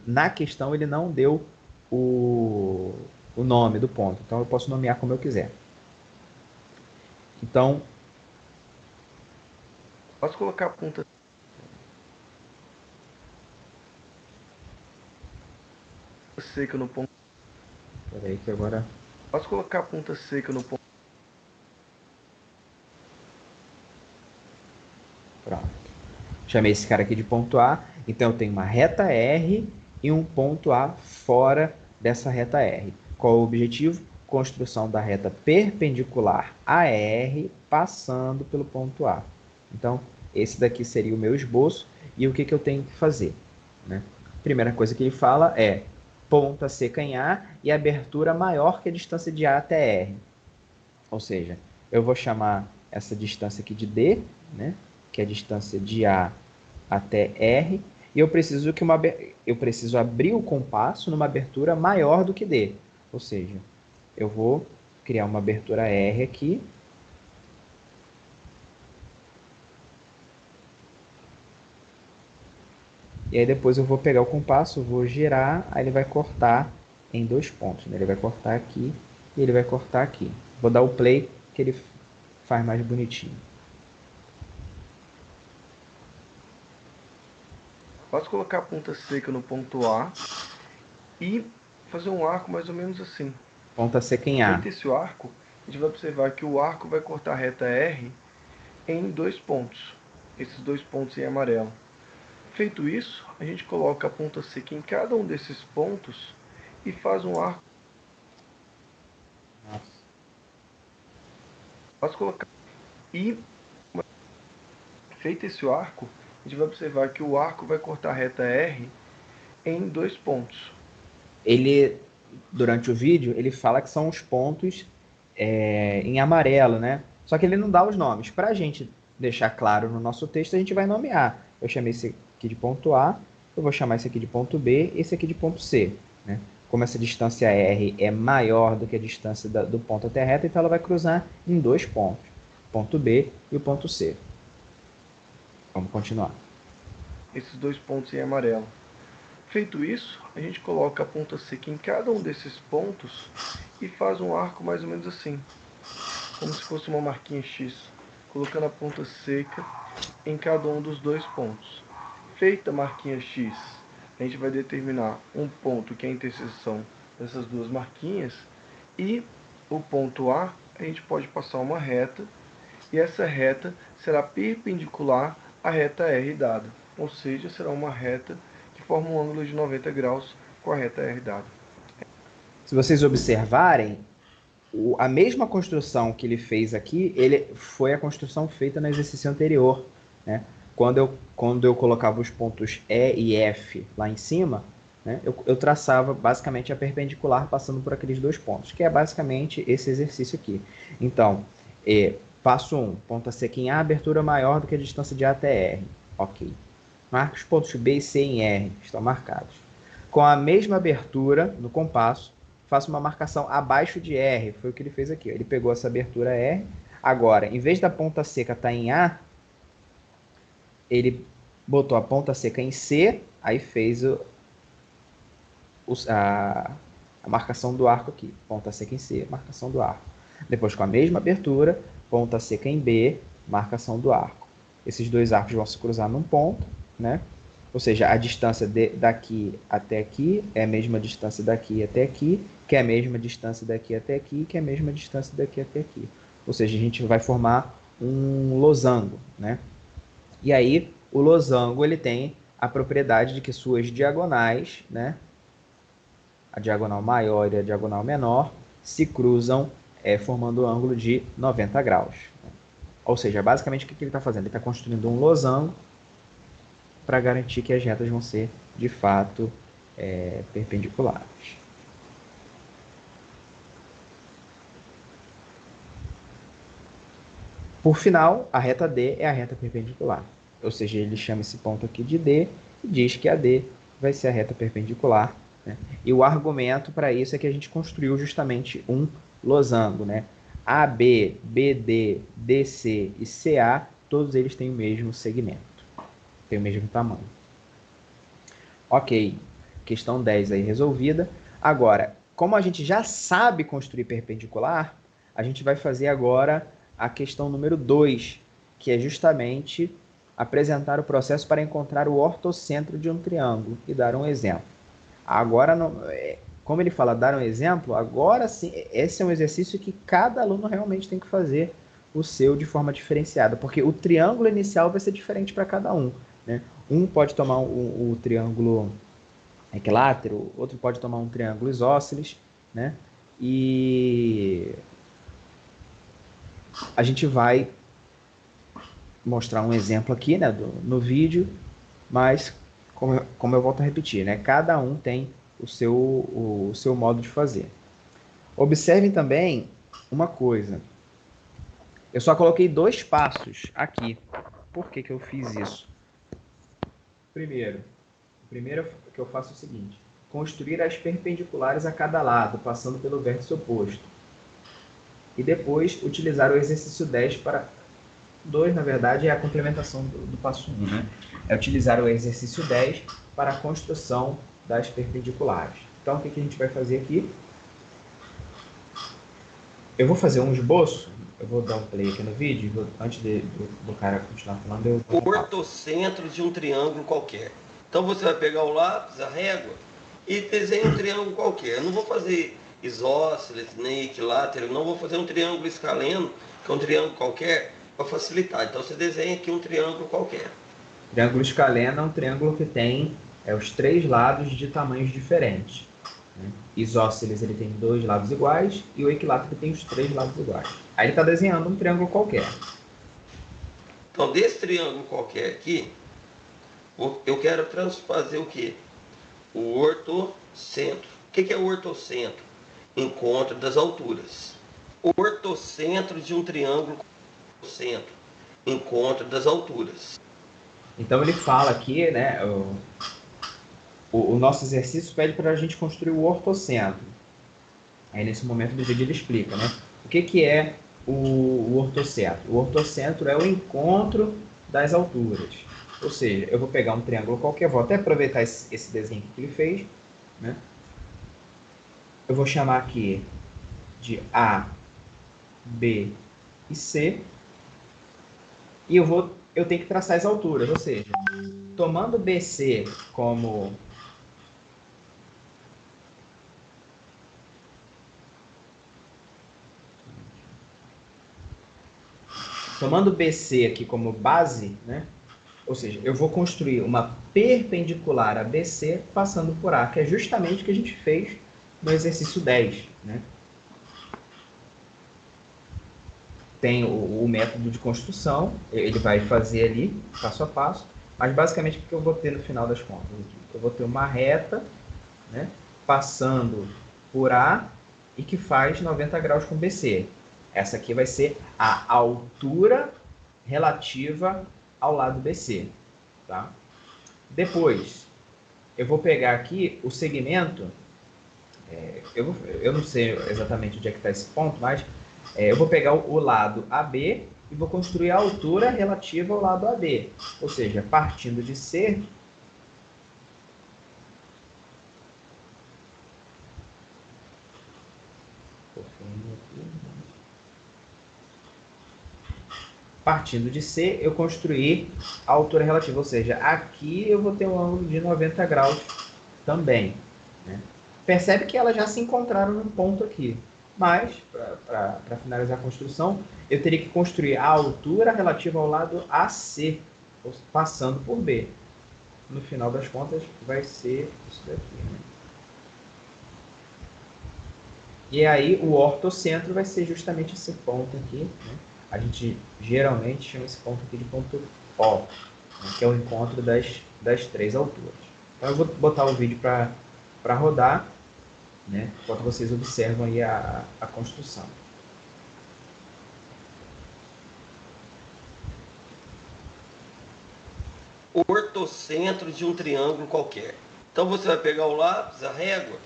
na questão ele não deu o nome do ponto. Então, eu posso nomear como eu quiser. Então, Posso colocar a ponta seca no ponto. peraí que agora... Posso colocar a ponta seca no ponto. Pronto. Chamei esse cara aqui de ponto A. Então, eu tenho uma reta R e um ponto A fora dessa reta R. Qual é o objetivo? Construção da reta perpendicular a R passando pelo ponto A. Então, esse daqui seria o meu esboço. E o que eu tenho que fazer, né? Primeira coisa que ele fala é ponta seca em A e abertura maior que a distância de A até R. Ou seja, eu vou chamar essa distância aqui de D, né? Que é a distância de A até R, e eu preciso abrir o compasso numa abertura maior do que D. Ou seja, eu vou criar uma abertura R aqui. E aí depois eu vou pegar o compasso, vou girar, aí ele vai cortar em 2 pontos, né? Ele vai cortar aqui e ele vai cortar aqui. Vou dar o play que ele faz mais bonitinho. Posso colocar a ponta seca no ponto A e fazer um arco mais ou menos assim. Ponta seca em A. Feito esse arco, a gente vai observar que o arco vai cortar a reta R em 2 pontos. Esses 2 pontos em amarelo. Feito isso, a gente coloca a ponta seca em cada um desses pontos e faz um arco. Nossa. Posso colocar. E, feito esse arco, a gente vai observar que o arco vai cortar a reta R em 2 pontos. ele, durante o vídeo, ele fala que são os pontos em amarelo, né? Só que ele não dá os nomes. Para a gente deixar claro no nosso texto, a gente vai nomear. Eu chamei esse aqui de ponto A, eu vou chamar esse aqui de ponto B, esse aqui de ponto C, né? Como essa distância R é maior do que a distância do ponto até a reta, então ela vai cruzar em dois pontos, o ponto B e o ponto C. Vamos continuar. Esses dois pontos em amarelo. Feito isso, a gente coloca a ponta seca em cada um desses pontos e faz um arco mais ou menos assim, como se fosse uma marquinha X, colocando a ponta seca em cada um dos dois pontos. Feita a marquinha X, a gente vai determinar um ponto que é a interseção dessas duas marquinhas, e o ponto A, a gente pode passar uma reta, e essa reta será perpendicular à reta R dada, ou seja, será uma reta que forma um ângulo de 90 graus com a reta R dada. Se vocês observarem, a mesma construção que ele fez aqui, foi a construção feita no exercício anterior, né? Quando eu colocava os pontos E e F lá em cima, né, eu traçava basicamente a perpendicular passando por aqueles dois pontos, que é basicamente esse exercício aqui. Então, passo 1, ponta seca em A, abertura maior do que a distância de A até R. Ok. Marque os pontos B e C em R, estão marcados. Com a mesma abertura no compasso, faço uma marcação abaixo de R, foi o que ele fez aqui. Ele pegou essa abertura R, agora, em vez da ponta seca estar em A, ele botou a ponta seca em C, aí fez a marcação do arco aqui. Ponta seca em C, marcação do arco. Depois, com a mesma abertura, ponta seca em B, marcação do arco. Esses dois arcos vão se cruzar num ponto, né? Ou seja, a distância daqui até aqui é a mesma distância daqui até aqui, que é a mesma distância daqui até aqui, que é a mesma distância daqui até aqui. Ou seja, a gente vai formar um losango, né? E aí, o losango ele tem a propriedade de que suas diagonais, né, a diagonal maior e a diagonal menor, se cruzam formando um ângulo de 90 graus. Ou seja, basicamente o que ele está fazendo? Ele está construindo um losango para garantir que as retas vão ser, de fato, perpendiculares. Por final, a reta D é a reta perpendicular. Ou seja, ele chama esse ponto aqui de D e diz que a D vai ser a reta perpendicular, né? E o argumento para isso é que a gente construiu justamente um losango, né? AB, BD, DC e CA, todos eles têm o mesmo segmento, têm o mesmo tamanho. Ok, questão 10 aí resolvida. Agora, como a gente já sabe construir perpendicular, a gente vai fazer agora a questão número 2, que é justamente apresentar o processo para encontrar o ortocentro de um triângulo e dar um exemplo. Agora, como ele fala dar um exemplo, agora sim, esse é um exercício que cada aluno realmente tem que fazer o seu de forma diferenciada, porque o triângulo inicial vai ser diferente para cada um, né? Um pode tomar o triângulo equilátero, outro pode tomar um triângulo isósceles, né? E a gente vai mostrar um exemplo aqui, né, no vídeo, mas como eu volto a repetir, né, cada um tem o seu modo de fazer. Observem também uma coisa. Eu só coloquei 2 passos aqui. Por que eu fiz isso? Primeiro que eu faço é o seguinte: construir as perpendiculares a cada lado, passando pelo vértice oposto. E depois utilizar o exercício 10 para... 2, na verdade, é a complementação do passo 1, né? É utilizar o exercício 10 para a construção das perpendiculares. Então, o que a gente vai fazer aqui? Eu vou fazer um esboço, eu vou dar um play aqui no vídeo, antes do cara continuar falando. O ortocentro de um triângulo qualquer. Então, você vai pegar o lápis, a régua, e desenha um triângulo qualquer. Eu não vou fazer isósceles, nem equilátero, não vou fazer um triângulo escaleno, que é um triângulo qualquer, para facilitar. Então você desenha aqui um triângulo qualquer. Triângulo escaleno é um triângulo que tem os 3 lados de tamanhos diferentes, né? Isósceles ele tem 2 lados iguais e o equilátero tem os 3 lados iguais. Aí ele está desenhando um triângulo qualquer. Então desse triângulo qualquer aqui, eu quero fazer o quê? O ortocentro O que é o ortocentro? Encontro das alturas. O ortocentro de um triângulo centro. Encontro das alturas. Então ele fala aqui, né? O nosso exercício pede para a gente construir o ortocentro. Aí nesse momento do vídeo ele explica, né? O que é o ortocentro? O ortocentro é o encontro das alturas. Ou seja, eu vou pegar um triângulo qualquer, vou até aproveitar esse desenho que ele fez, né? Eu vou chamar aqui de A, B e C. E eu tenho que traçar as alturas, ou seja, tomando BC como aqui como base, né? Ou seja, eu vou construir uma perpendicular a BC passando por A, que é justamente o que a gente fez no exercício 10, né? Tem o método de construção, ele vai fazer ali, passo a passo, mas basicamente o que eu vou ter no final das contas? Eu vou ter uma reta, né, passando por A e que faz 90 graus com BC. Essa aqui vai ser a altura relativa ao lado BC. Tá? Depois, eu vou pegar aqui o segmento, eu não sei exatamente onde é que está esse ponto, mas eu vou pegar o lado AB e vou construir a altura relativa ao lado AB. Ou seja, partindo de C, eu construir a altura relativa. Ou seja, aqui eu vou ter um ângulo de 90 graus também. Né? Percebe que elas já se encontraram num ponto aqui. Mas, para finalizar a construção, eu teria que construir a altura relativa ao lado AC, passando por B. No final das contas, vai ser isso daqui. Né? E aí, o ortocentro vai ser justamente esse ponto aqui. Né? A gente geralmente chama esse ponto aqui de ponto O, né? Que é o encontro das três alturas. Então, eu vou botar o vídeo para rodar, né? Enquanto vocês observam aí a construção. O ortocentro de um triângulo qualquer. Então você vai pegar o lápis, a régua,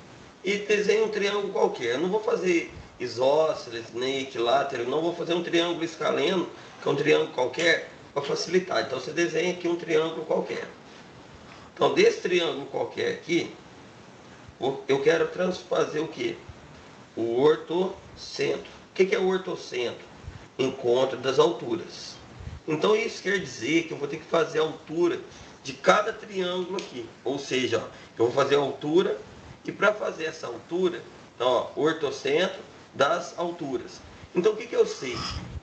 e desenha um triângulo qualquer. Eu não vou fazer isósceles, nem equilátero, não vou fazer um triângulo escaleno, que é um triângulo qualquer, para facilitar. Então você desenha aqui um triângulo qualquer. Então desse triângulo qualquer aqui, eu quero fazer o quê? O ortocentro. O que é o ortocentro? Encontro das alturas. Então isso quer dizer que eu vou ter que fazer a altura de cada triângulo aqui. Ou seja, eu vou fazer a altura, e para fazer essa altura, então, ortocentro das alturas. Então o que eu sei?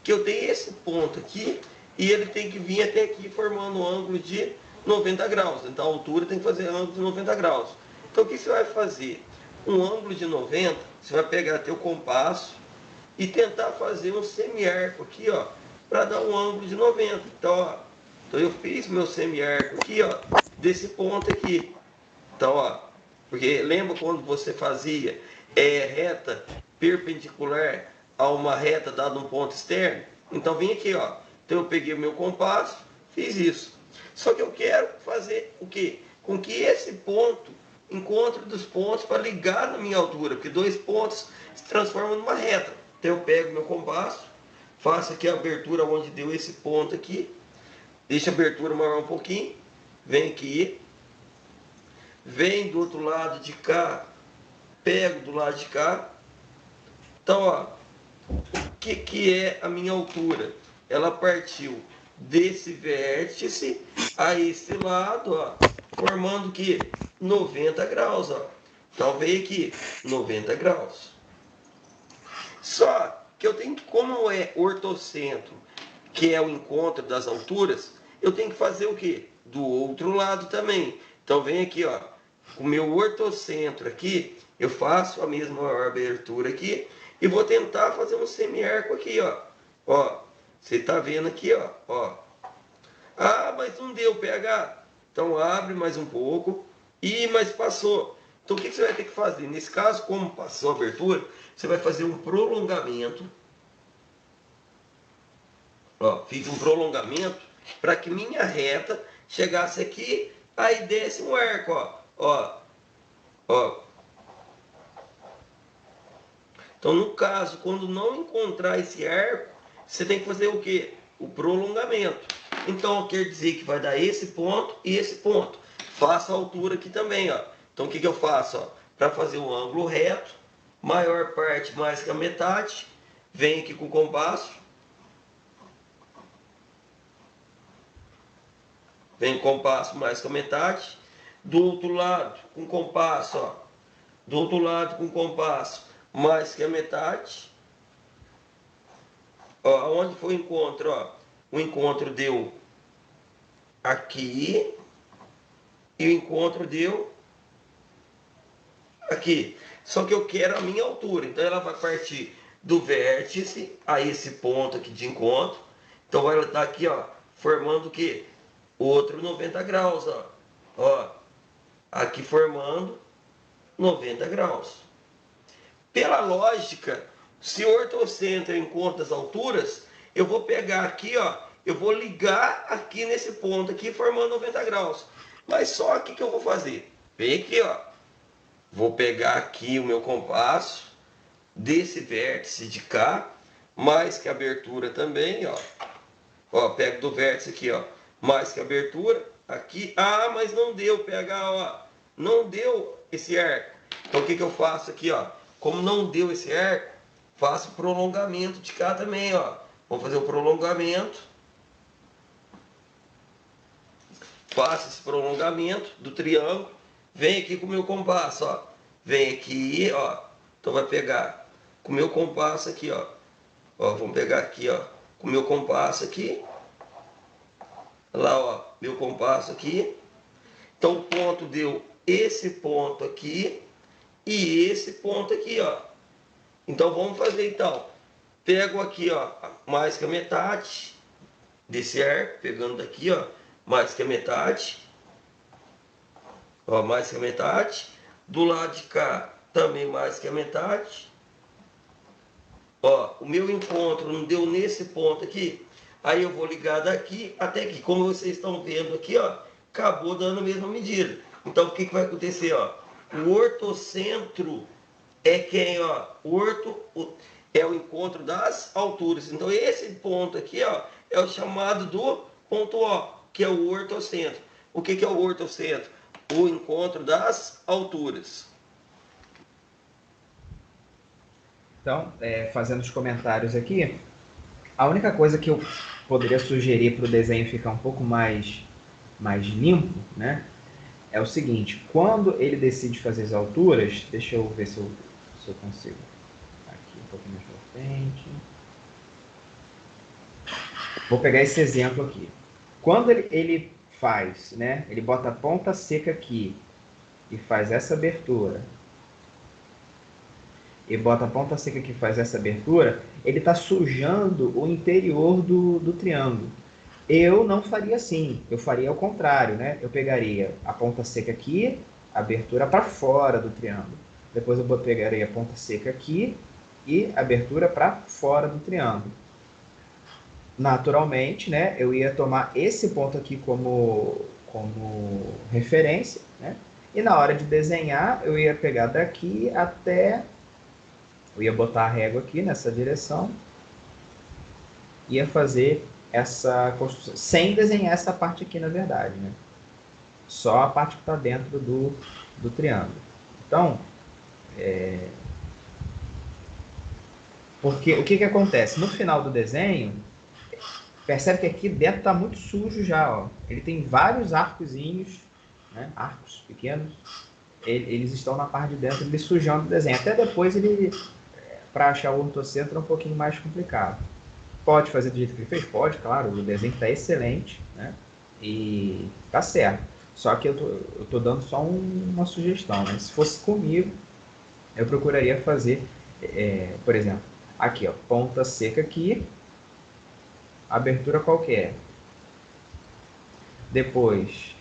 Que eu tenho esse ponto aqui, e ele tem que vir até aqui formando um ângulo de 90 graus. Então a altura tem que fazer ângulo de 90 graus. Então o que você vai fazer? Um ângulo de 90, você vai pegar teu compasso e tentar fazer um semiarco aqui, ó, para dar um ângulo de 90. Então, ó, então eu fiz meu semiarco aqui, ó, desse ponto aqui. Então, ó, porque lembra quando você fazia reta perpendicular a uma reta dada um ponto externo? Então vim aqui, ó. Então eu peguei o meu compasso, fiz isso. Só que eu quero fazer o quê? Com que esse ponto encontre dos pontos para ligar na minha altura, porque dois pontos se transformam numa reta. Então eu pego meu compasso, faço aqui a abertura onde deu esse ponto aqui, deixa a abertura maior um pouquinho, vem aqui, vem do outro lado de cá, pego do lado de cá. Então, ó, o que é a minha altura? Ela partiu desse vértice a esse lado, ó, formando o que? 90 graus, ó. Então veio aqui, 90 graus. Só que eu tenho que, como é ortocentro, que é o encontro das alturas, eu tenho que fazer o quê? Do outro lado também. Então vem aqui, ó, o meu ortocentro aqui, eu faço a mesma abertura aqui e vou tentar fazer um semiarco aqui, ó. Ó, você tá vendo aqui, ó, ó. Ah, mas não deu PH. Então abre mais um pouco. Ih, mas passou. Então Então o que você vai ter que fazer? Nesse caso, como passou a abertura, você vai fazer um prolongamento. Ó, fiz um prolongamento para que minha reta chegasse aqui, aí desce um arco, ó. Então, no caso, quando não encontrar esse arco, você tem que fazer o quê? O prolongamento. Então, quer dizer que vai dar esse ponto e esse ponto. Faço a altura aqui também, ó. Então, o que eu faço? Para fazer um ângulo reto, maior parte mais que a metade, vem aqui com o compasso. Vem compasso mais que a metade. Do outro lado, com compasso, ó. Do outro lado, com compasso mais que a metade. Ó, onde foi o encontro? Ó, o encontro deu aqui e o encontro deu aqui. Só que eu quero a minha altura. Então ela vai partir do vértice a esse ponto aqui de encontro. Então vai estar aqui, ó, formando o quê? Outro 90 graus, ó. Aqui formando 90 graus. Pela lógica, se o ortocentro encontra as alturas, eu vou pegar aqui, ó, eu vou ligar aqui nesse ponto aqui, formando 90 graus. Mas só aqui que eu vou fazer. Vem aqui, ó. Vou pegar aqui o meu compasso, desse vértice de cá, mais que a abertura também, ó. Ó, pego do vértice aqui, ó, mais que a abertura, aqui. Ah, mas não deu, pega, ó. Não deu esse arco. Então o que eu faço aqui, ó? Como não deu esse arco, faço prolongamento de cá também, ó. Vamos fazer o prolongamento. Faço esse prolongamento do triângulo. Vem aqui com o meu compasso, ó. Vem aqui, ó. Então vai pegar com o meu compasso aqui, ó. Ó, vamos pegar aqui, ó. Com o meu compasso aqui. Lá, ó. Meu compasso aqui. Então o ponto deu esse ponto aqui e esse ponto aqui, ó. Então vamos fazer então. Pego aqui, ó, mais que a metade desse arco, pegando daqui, ó, mais que a metade. Ó, mais que a metade. Do lado de cá também mais que a metade. Ó, o meu encontro não deu nesse ponto aqui. Aí eu vou ligar daqui até aqui. Como vocês estão vendo aqui, ó, acabou dando a mesma medida. Então o que vai acontecer, ó? O ortocentro é quem, ó? É o encontro das alturas. Então esse ponto aqui, ó, é o chamado do ponto O, que é o ortocentro. O que é o ortocentro? O encontro das alturas. Então, fazendo os comentários aqui, a única coisa que eu poderia sugerir para o desenho ficar um pouco mais limpo, né? É o seguinte, quando ele decide fazer as alturas, deixa eu ver se eu consigo. Aqui um pouquinho mais para frente. Vou pegar esse exemplo aqui. Quando ele faz, né? Ele bota a ponta seca aqui e faz essa abertura. E bota a ponta seca que faz essa abertura, ele está sujando o interior do triângulo. Eu não faria assim, eu faria ao contrário, né? Eu pegaria a ponta seca aqui, a abertura para fora do triângulo. Depois eu pegaria a ponta seca aqui e a abertura para fora do triângulo. Naturalmente, né? Eu ia tomar esse ponto aqui como referência, né? E na hora de desenhar, eu ia pegar daqui até... Eu ia botar a régua aqui nessa direção. Ia fazer essa construção, sem desenhar essa parte aqui, na verdade, né? Só a parte que está dentro do triângulo. Então, porque o que acontece? No final do desenho, percebe que aqui dentro está muito sujo já, ó. Ele tem vários arcozinhos, né? Arcos pequenos. Eles estão na parte de dentro, ele sujando o desenho. Até depois para achar o ortocentro é um pouquinho mais complicado. Pode fazer do jeito que ele fez? Pode, claro. O desenho está excelente, né? E tá certo. Só que eu tô dando só uma sugestão, né? Se fosse comigo, eu procuraria fazer, por exemplo, aqui, ó, ponta seca aqui, abertura qualquer. Depois,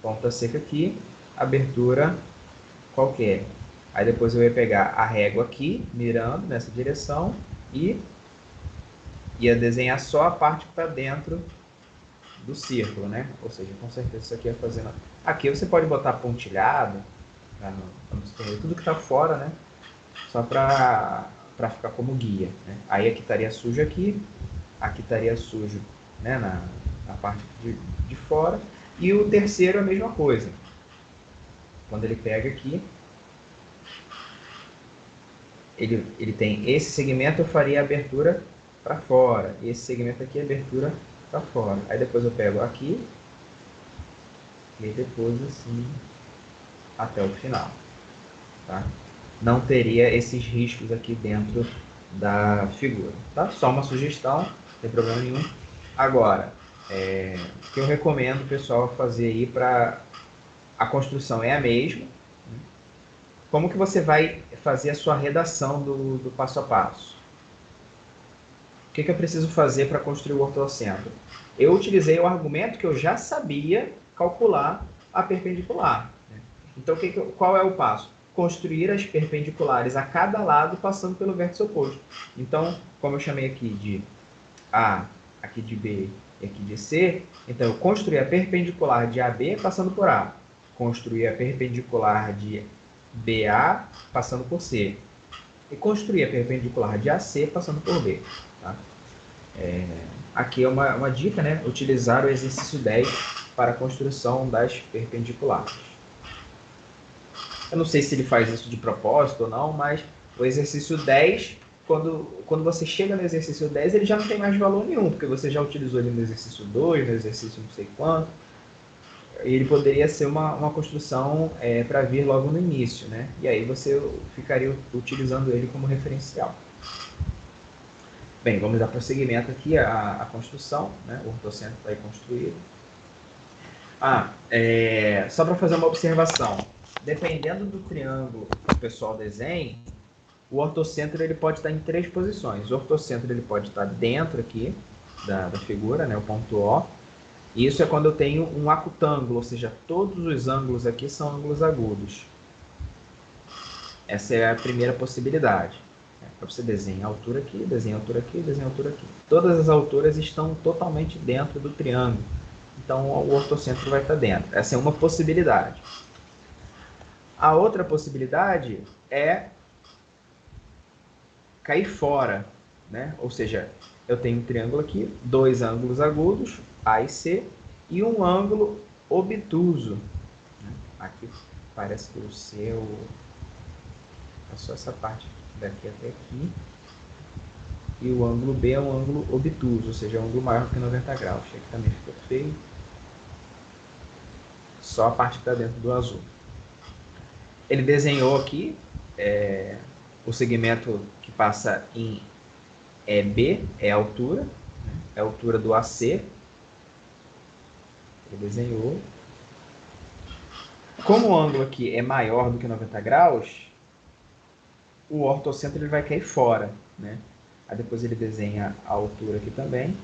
ponta seca aqui, abertura qualquer. Aí depois eu ia pegar a régua aqui, mirando nessa direção, e ia desenhar só a parte que está dentro do círculo, né? Ou seja, com certeza isso aqui é fazendo... Aqui você pode botar pontilhado, né, tudo que está fora, né? Só para ficar como guia, né? Aí aqui estaria sujo aqui estaria sujo, né, na parte de fora. E o terceiro é a mesma coisa. Quando ele pega aqui, ele tem esse segmento, eu faria a abertura para fora. E esse segmento aqui é abertura para fora. Aí depois eu pego aqui e depois assim até o final, tá? Não teria esses riscos aqui dentro da figura, tá? Só uma sugestão, não tem problema nenhum. Agora, o que eu recomendo o pessoal fazer aí para a construção é a mesma. Como que você vai fazer a sua redação do passo a passo? O que eu preciso fazer para construir o ortocentro? Eu utilizei o argumento que eu já sabia calcular a perpendicular, né? Então, qual é o passo? Construir as perpendiculares a cada lado, passando pelo vértice oposto. Então, como eu chamei aqui de A, aqui de B e aqui de C, então eu construí a perpendicular de AB passando por A. Construir a perpendicular de BA passando por C. E construir a perpendicular de AC passando por B. Tá? Aqui é uma dica, né? Utilizar o exercício 10 para a construção das perpendiculares. Eu não sei se ele faz isso de propósito ou não, mas o exercício 10, quando você chega no exercício 10, ele já não tem mais valor nenhum, porque você já utilizou ele no exercício 2, no exercício não sei quanto. E ele poderia ser uma construção para vir logo no início, né? E aí você ficaria utilizando ele como referencial. Bem, vamos dar prosseguimento aqui à construção, né? O ortocentro está aí construído. Só para fazer uma observação. Dependendo do triângulo que o pessoal desenhe, o ortocentro ele pode estar em 3 posições. O ortocentro ele pode estar dentro aqui da figura, né? O ponto O. E isso é quando eu tenho um acutângulo, ou seja, todos os ângulos aqui são ângulos agudos. Essa é a primeira possibilidade. Você desenha a altura aqui, desenha a altura aqui, desenha a altura aqui. Todas as alturas estão totalmente dentro do triângulo. Então o ortocentro vai estar dentro. Essa é uma possibilidade. A outra possibilidade é cair fora, né? Ou seja, eu tenho um triângulo aqui, 2 ângulos agudos, A e C, e um ângulo obtuso. Aqui parece que o C é só essa parte daqui até aqui. E o ângulo B é um ângulo obtuso, ou seja, é um ângulo maior que 90 graus. Aqui também ficou feio. Só a parte que está dentro do azul. Ele desenhou aqui o segmento que passa em EB, é a altura, né? É a altura do AC. Ele desenhou. Como o ângulo aqui é maior do que 90 graus, o ortocentro ele vai cair fora, né? Aí depois ele desenha a altura aqui também.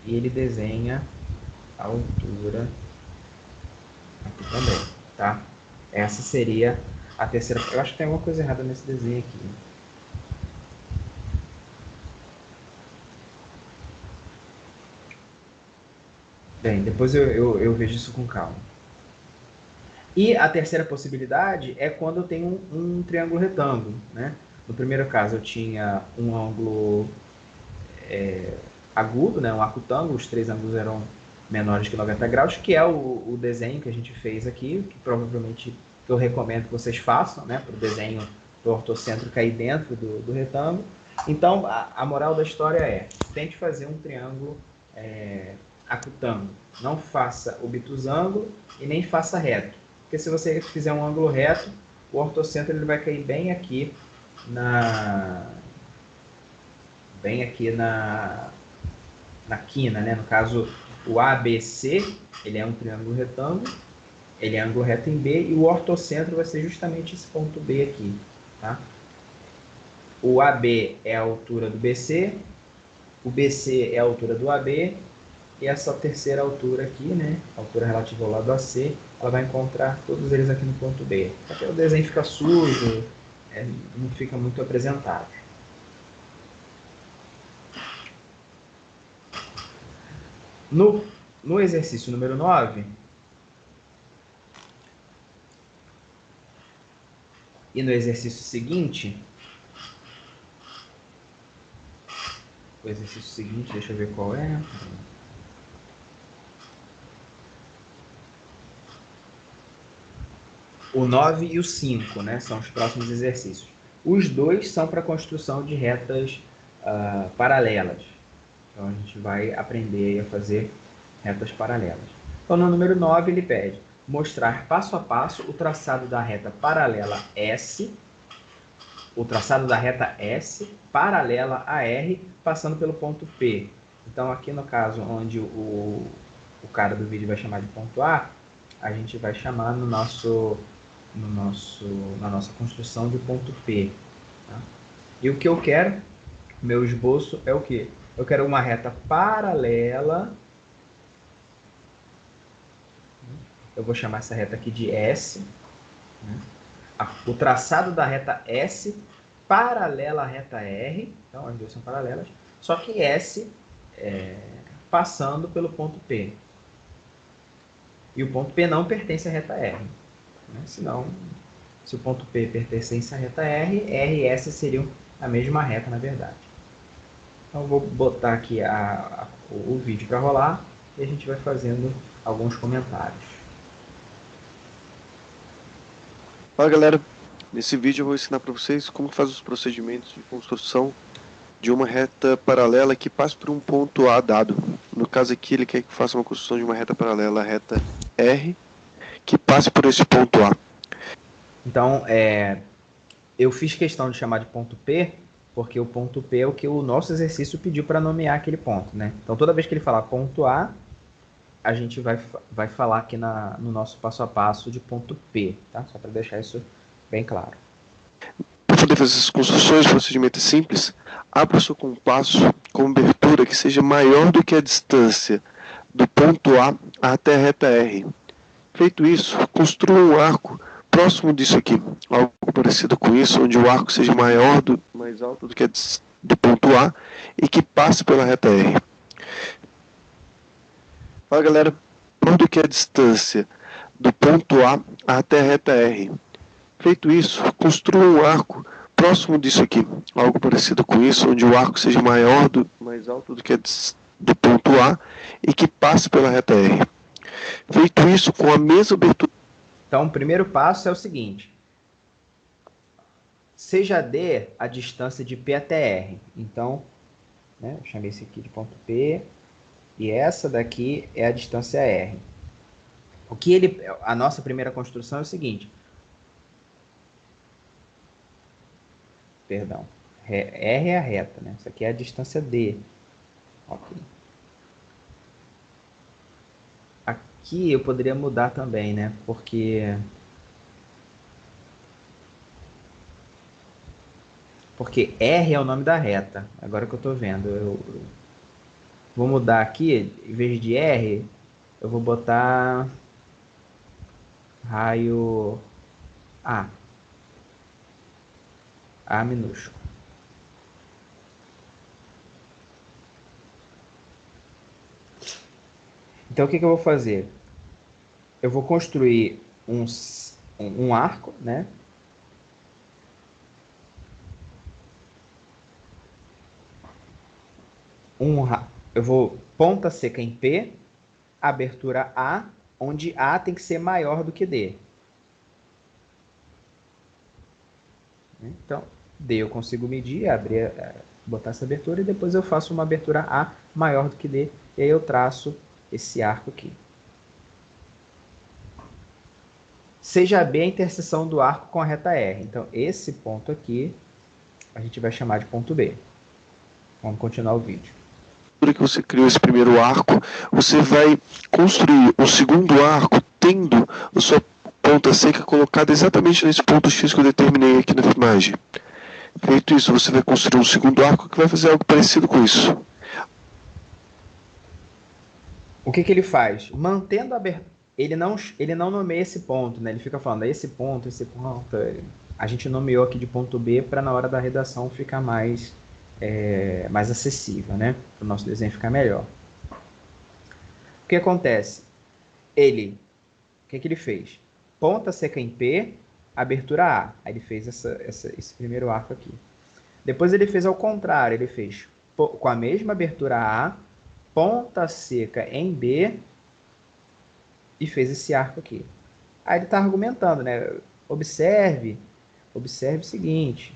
E ele desenha a altura aqui também, tá? Essa seria a terceira... Eu acho que tem alguma coisa errada nesse desenho aqui. Bem, depois eu vejo isso com calma. E a terceira possibilidade é quando eu tenho um triângulo retângulo, né? No primeiro caso eu tinha um ângulo agudo, né? Um acutângulo, os 3 ângulos eram menores que 90 graus, que é o desenho que a gente fez aqui, que provavelmente eu recomendo que vocês façam, né? Para o desenho do ortocentro cair dentro do retângulo. Então, a moral da história é, tente fazer um triângulo acutângulo. Não faça obtusângulo e nem faça reto. Porque se você fizer um ângulo reto, o ortocentro ele vai cair bem aqui na quina, né? No caso, o ABC, ele é um triângulo retângulo, ele é ângulo reto em B, e o ortocentro vai ser justamente esse ponto B aqui, tá? O AB é a altura do BC, o BC é a altura do AB, e essa terceira altura aqui, né, a altura relativa ao lado AC, ela vai encontrar todos eles aqui no ponto B. Só que o desenho fica sujo, não fica muito apresentado. No exercício número 9, e no exercício seguinte, deixa eu ver qual é. O 9 e o 5, né, são os próximos exercícios. Os dois são para construção de retas paralelas. Então, a gente vai aprender a fazer retas paralelas. Então, no número 9, ele pede mostrar passo a passo o traçado da reta paralela S, paralela a R, passando pelo ponto P. Então, aqui no caso, onde o cara do vídeo vai chamar de ponto A, a gente vai chamar na nossa construção de ponto P. Tá? E o que eu quero, meu esboço, é o quê? Eu quero uma reta paralela. Eu vou chamar essa reta aqui de S. Né? O traçado da reta S paralela à reta R. Então, as duas são paralelas. Só que S passando pelo ponto P. E o ponto P não pertence à reta R. Né? Senão, se o ponto P pertencesse à reta R, R e S seriam a mesma reta, na verdade. Então, eu vou botar aqui o vídeo para rolar e a gente vai fazendo alguns comentários. Fala galera, nesse vídeo eu vou ensinar para vocês como faz os procedimentos de construção de uma reta paralela que passa por um ponto A dado. No caso aqui ele quer que faça uma construção de uma reta paralela à reta R que passe por esse ponto A. Então, eu fiz questão de chamar de ponto P, porque o ponto P é o que o nosso exercício pediu para nomear aquele ponto, né? Então, toda vez que ele falar ponto A, a gente vai falar aqui no nosso passo a passo de ponto P, tá? Só para deixar isso bem claro. Para poder fazer essas construções, o procedimento é simples. Abra o seu compasso com abertura que seja maior do que a distância do ponto A até a reta R. Feito isso, construa um arco próximo disso aqui, algo parecido com isso, onde o arco seja mais alto do que do ponto A e que passe pela reta R. Fala galera, maior do que a distância do ponto A até a reta R. Feito isso, construa um arco próximo disso aqui, algo parecido com isso, onde o arco seja mais alto do que do ponto A e que passe pela reta R. Feito isso, com a mesma abertura. Então, o primeiro passo é o seguinte. Seja D a distância de P até R. Então, né, eu chamei esse aqui de ponto P. E essa daqui é a distância R. A nossa primeira construção é o seguinte. Perdão. R é a reta, né? Isso aqui é a distância D. Ok. Aqui eu poderia mudar também, né? Porque R é o nome da reta. Agora que eu estou vendo. Eu vou mudar aqui. Em vez de R, eu vou botar raio A. A minúsculo. Então, o que eu vou fazer? Eu vou construir um arco, né? Eu vou ponta seca em P, abertura A, onde A tem que ser maior do que D. Então, D eu consigo medir, botar essa abertura e depois eu faço uma abertura A maior do que D e aí eu traço esse arco aqui. Seja B a interseção do arco com a reta R. Então, esse ponto aqui a gente vai chamar de ponto B. Vamos continuar o vídeo. Na hora que você criou esse primeiro arco, você vai construir o segundo arco tendo a sua ponta seca colocada exatamente nesse ponto X que eu determinei aqui na imagem. Feito isso, você vai construir um segundo arco que vai fazer algo parecido com isso. O que ele faz? Mantendo a abertura. Ele não nomeia esse ponto, né? Ele fica falando, esse ponto. A gente nomeou aqui de ponto B para na hora da redação ficar mais acessível, né? Para o nosso desenho ficar melhor. O que acontece? O que ele fez? Ponta seca em P, abertura A. Aí ele fez esse primeiro arco aqui. Depois ele fez ao contrário, ele fez com a mesma abertura A, ponta seca em B e fez esse arco aqui. Aí ele está argumentando, né? Observe o seguinte.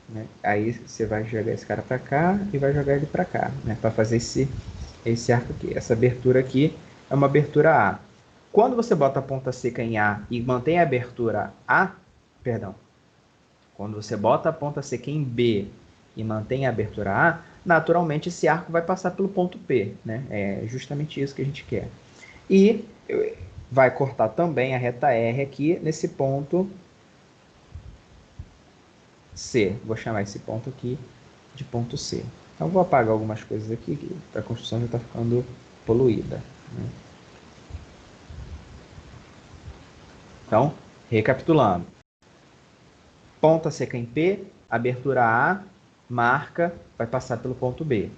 Né? Aí você vai jogar esse cara para cá e vai jogar ele para cá, né? Para fazer esse arco aqui. Essa abertura aqui é uma abertura A. Quando você bota a ponta seca em A e mantém a abertura A, quando você bota a ponta seca em B e mantém a abertura A, naturalmente esse arco vai passar pelo ponto P, né? É justamente isso que a gente quer. E vai cortar também a reta R aqui nesse ponto C. Vou chamar esse ponto aqui de ponto C. Então vou apagar algumas coisas aqui, que a construção já está ficando poluída, né? Então, recapitulando. Ponta seca em P, abertura A, marca, vai passar pelo ponto B.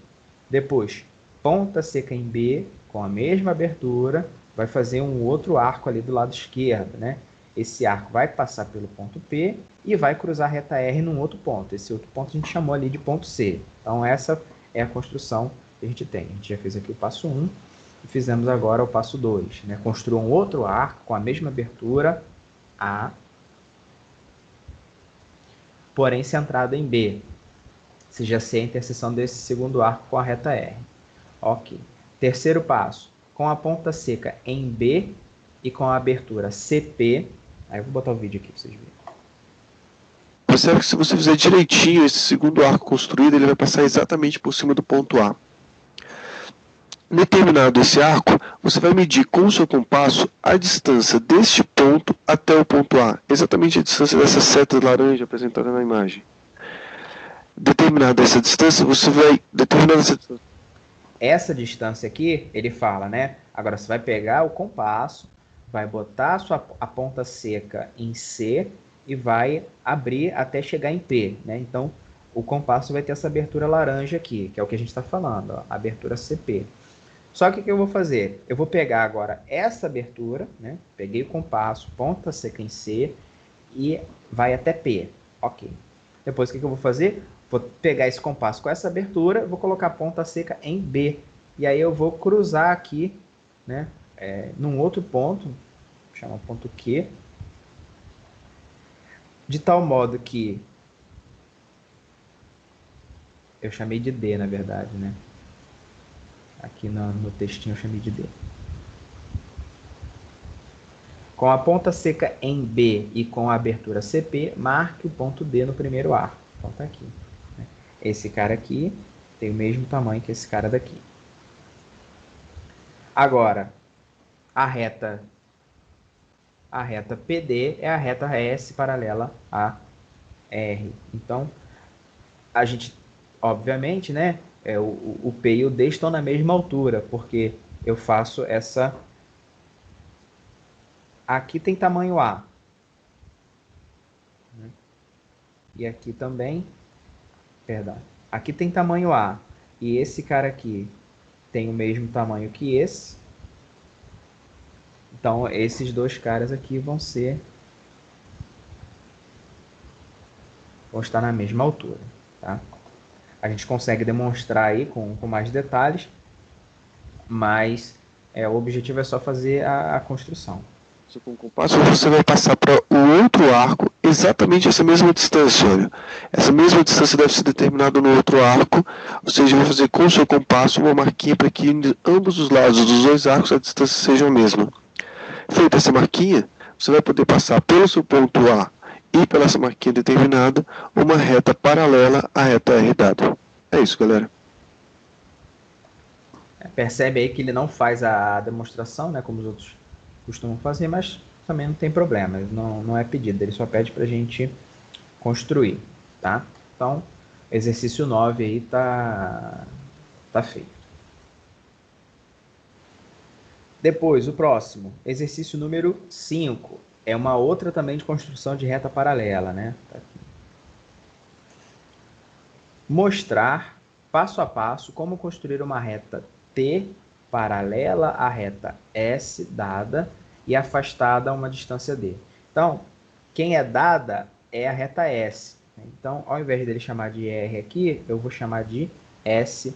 Depois, ponta seca em B, com a mesma abertura, vai fazer um outro arco ali do lado esquerdo, né? Esse arco vai passar pelo ponto P e vai cruzar a reta R num outro ponto. Esse outro ponto a gente chamou ali de ponto C. Então, essa é a construção que a gente tem. A gente já fez aqui o passo 1 e fizemos agora o passo 2, né? Construa um outro arco com a mesma abertura A, porém centrado em B, seja C a interseção desse segundo arco com a reta R. Ok. Terceiro passo, com a ponta seca em B e com a abertura CP. Aí eu vou botar o vídeo aqui para vocês verem. Percebe que se você fizer direitinho esse segundo arco construído, ele vai passar exatamente por cima do ponto A. Determinado esse arco, você vai medir com o seu compasso a distância deste ponto até o ponto A, exatamente a distância dessa seta laranja apresentada na imagem. Determinada essa distância, você vai determinar essa distância aqui, ele fala, né? Agora você vai pegar o compasso, vai botar a ponta seca em C e vai abrir até chegar em P, né? Então, o compasso vai ter essa abertura laranja aqui, que é o que a gente está falando, ó, abertura CP. Só que o que eu vou fazer? Eu vou pegar agora essa abertura, né? Peguei o compasso, ponta seca em C e vai até P. Ok. Depois o que eu vou fazer? Vou pegar esse compasso com essa abertura, vou colocar a ponta seca em B. E aí eu vou cruzar aqui, né? Num outro ponto, chama ponto Q, de tal modo que eu chamei de D, na verdade, né? Aqui no textinho eu chamei de D. Com a ponta seca em B e com a abertura CP, marque o ponto D no primeiro arco. Então tá aqui. Esse cara aqui tem o mesmo tamanho que esse cara daqui. Agora, a reta PD é a reta S paralela a R. Então, a gente, obviamente, né? O P e o D estão na mesma altura, porque eu faço essa... Aqui tem tamanho A. E aqui também... Perdão. Aqui tem tamanho A. E esse cara aqui tem o mesmo tamanho que esse. Então, esses dois caras aqui vão estar na mesma altura, tá? A gente consegue demonstrar aí com mais detalhes, mas o objetivo é só fazer a construção. Com o compasso, você vai passar para o outro arco exatamente essa mesma distância, olha. Essa mesma distância deve ser determinada no outro arco, ou seja, vai fazer com o seu compasso uma marquinha para que em ambos os lados dos dois arcos a distância seja a mesma. Feita essa marquinha, você vai poder passar pelo seu ponto A e pela essa marquinha determinada uma reta paralela à reta R dada. É isso, galera. Percebe aí que ele não faz a demonstração, né, como os outros costumam fazer, mas também não tem problema, não é pedido, ele só pede para a gente construir, tá? Então, exercício 9 aí tá feito. Depois, o próximo, exercício número 5. É uma outra também de construção de reta paralela, né? Tá aqui. Mostrar, passo a passo, como construir uma reta T paralela à reta S dada e afastada a uma distância D. Então, quem é dada é a reta S. Então, ao invés dele chamar de R aqui, eu vou chamar de S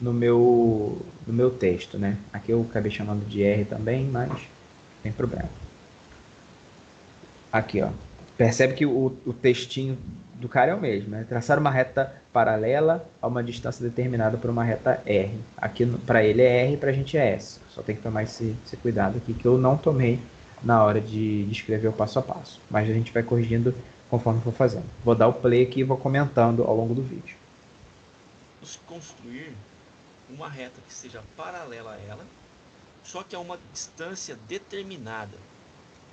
no meu texto, né? Aqui eu acabei chamando de R também, mas não tem problema. Aqui, ó. Percebe que o textinho do cara é o mesmo, né? Traçar uma reta paralela a uma distância determinada por uma reta R. Aqui para ele é R, para a gente é S. Só tem que tomar esse cuidado aqui, que eu não tomei na hora de escrever o passo a passo. Mas a gente vai corrigindo conforme for fazendo. Vou dar o play aqui e vou comentando ao longo do vídeo. Vamos construir uma reta que seja paralela a ela, só que a uma distância determinada.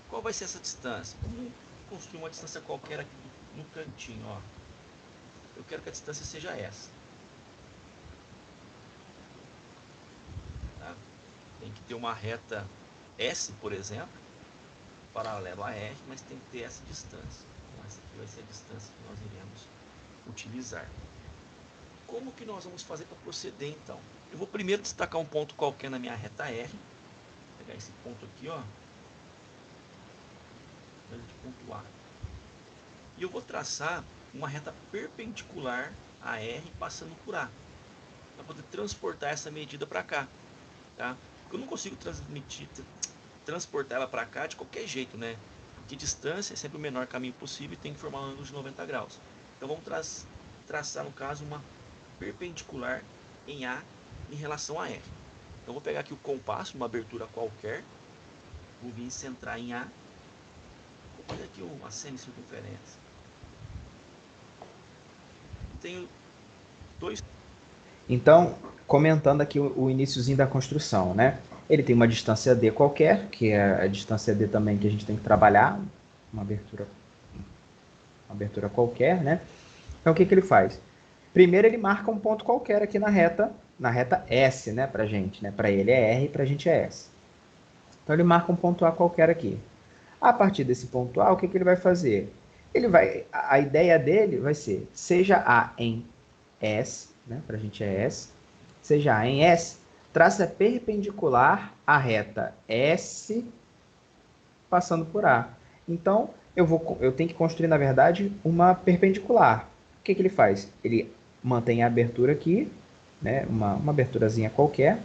Qual vai ser essa distância? Vamos construir uma distância qualquer aqui no cantinho, ó. Eu quero que a distância seja essa. Tá? Tem que ter uma reta S, por exemplo, paralela a R, mas tem que ter essa distância. Então, essa aqui vai ser a distância que nós iremos utilizar. Como que nós vamos fazer para proceder, então? Eu vou primeiro destacar um ponto qualquer na minha reta R. Vou pegar esse ponto aqui, ó. De ponto A. E eu vou traçar uma reta perpendicular a R passando por A, para poder transportar essa medida para cá, tá? Porque eu não consigo transportar ela para cá de qualquer jeito, né? Porque distância é sempre o menor caminho possível e tem que formar um ângulo de 90 graus. Então vamos traçar, no caso, uma perpendicular em A em relação a R. Então vou pegar aqui o compasso, uma abertura qualquer, vou vir centrar em A. Vou fazer aqui uma semicircunferência. Tenho dois. Então, comentando aqui o iniciozinho da construção, né? Ele tem uma distância D qualquer, que é a distância D também que a gente tem que trabalhar, uma abertura qualquer, né? Então, o que ele faz? Primeiro, ele marca um ponto qualquer aqui na reta S, né? Pra gente, né? Para ele é R, pra gente é S. Então, ele marca um ponto A qualquer aqui. A partir desse ponto A, o que ele vai fazer? A ideia dele vai ser, seja A em S, né? Para a gente é S, seja A em S, traça perpendicular à reta S passando por A. Então, eu tenho que construir, na verdade, uma perpendicular. O que ele faz? Ele mantém a abertura aqui, né? Uma aberturazinha qualquer,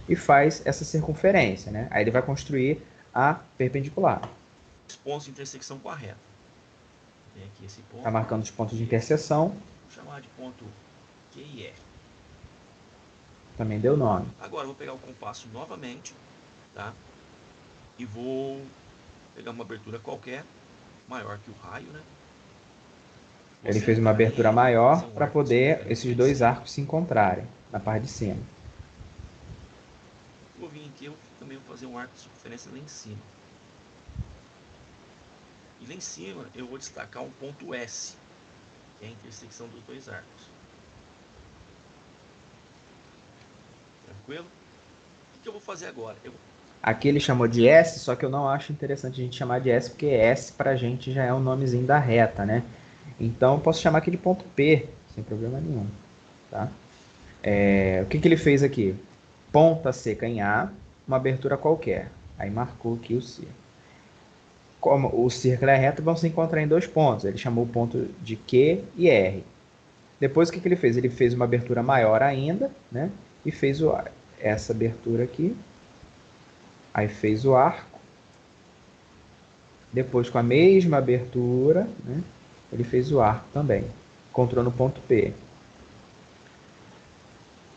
e faz essa circunferência, né? Aí ele vai construir a perpendicular. Os pontos de intersecção com a reta. Tem aqui esse ponto. Está marcando os pontos de interseção. Vou chamar de ponto Q e R. Também deu nome. Agora eu vou pegar o compasso novamente, tá? E vou pegar uma abertura qualquer, maior que o raio, né? Ele fez uma abertura maior para poder esses dois arcos se encontrarem na parte de cima. Vou vir aqui, eu também vou fazer um arco de circunferência lá em cima. E lá em cima eu vou destacar um ponto S, que é a intersecção dos dois arcos. Tranquilo? O que eu vou fazer agora? Aqui ele chamou de S, só que eu não acho interessante a gente chamar de S, porque S pra gente já é o nomezinho da reta, né? Então eu posso chamar aqui de ponto P, sem problema nenhum, tá? O que ele fez aqui? Ponta seca em A, uma abertura qualquer. Aí marcou aqui o círculo. Como o círculo é reto, vão se encontrar em dois pontos. Ele chamou o ponto de Q e R. Depois o que ele fez? Ele fez uma abertura maior ainda, né? E fez essa abertura aqui. Aí fez o arco. Depois, com a mesma abertura, né? Ele fez o arco também. Encontrou no ponto P.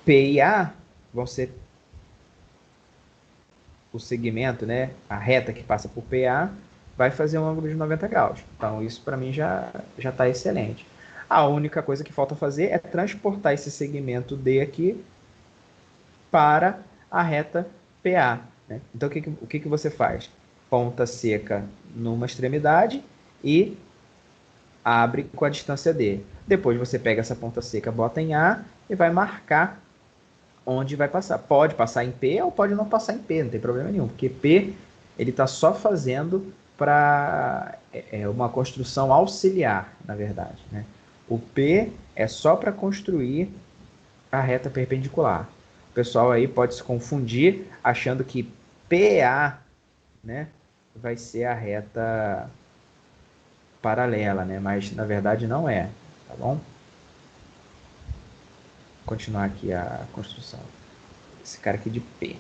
P e A vão ser o segmento, né? A reta que passa por PA vai fazer um ângulo de 90 graus. Então, isso para mim já está excelente. A única coisa que falta fazer é transportar esse segmento D aqui para a reta PA. Né? Então, o que você faz? ponta seca numa extremidade e abre com a distância D. Depois você pega essa ponta seca, bota em A e vai marcar onde vai passar. Pode passar em P ou pode não passar em P, não tem problema nenhum, porque P ele está só fazendo para uma construção auxiliar, na verdade, né? O P é só para construir a reta perpendicular. O pessoal aí pode se confundir achando que PA, né, vai ser a reta paralela, né? Mas na verdade não é, tá bom? Vou continuar aqui a construção. Esse cara aqui de P.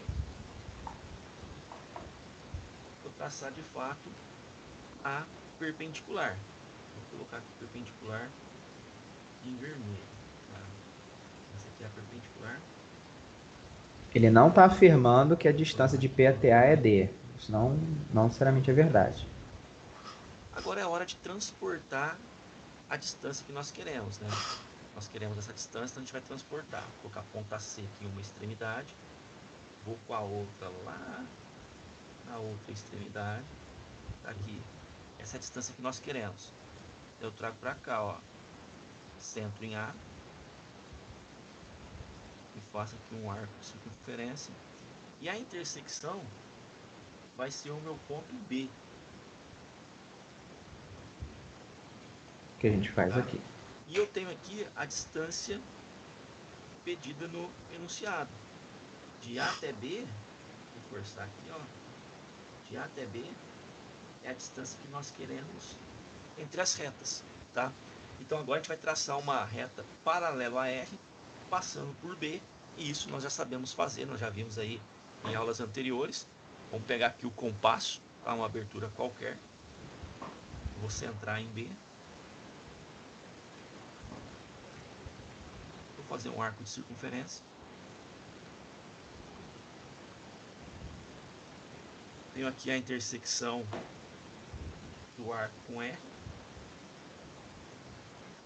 Vou traçar de fato a perpendicular. Vou colocar aqui perpendicular em vermelho. Tá? Essa aqui é a perpendicular. Ele não está afirmando que a distância de P até A é D. Isso não necessariamente é verdade. Agora é a hora de transportar a distância que nós queremos, né? Nós queremos essa distância, então a gente vai transportar. Vou colocar a ponta C aqui em uma extremidade. Vou com a outra lá na outra extremidade. Tá aqui. Essa é a distância que nós queremos. Eu trago para cá, ó. Centro em A. E faço aqui um arco de circunferência. E a intersecção vai ser o meu ponto B. Que a gente faz aqui. E eu tenho aqui a distância pedida no enunciado. De A até B, vou forçar aqui, ó. De A até B é a distância que nós queremos entre as retas, tá? Então agora a gente vai traçar uma reta paralela a R, passando por B, e isso nós já sabemos fazer, nós já vimos aí em aulas anteriores. Vamos pegar aqui o compasso, tá? Uma abertura qualquer. Vou centrar em B. Vou fazer um arco de circunferência. Tenho aqui a intersecção do arco com R.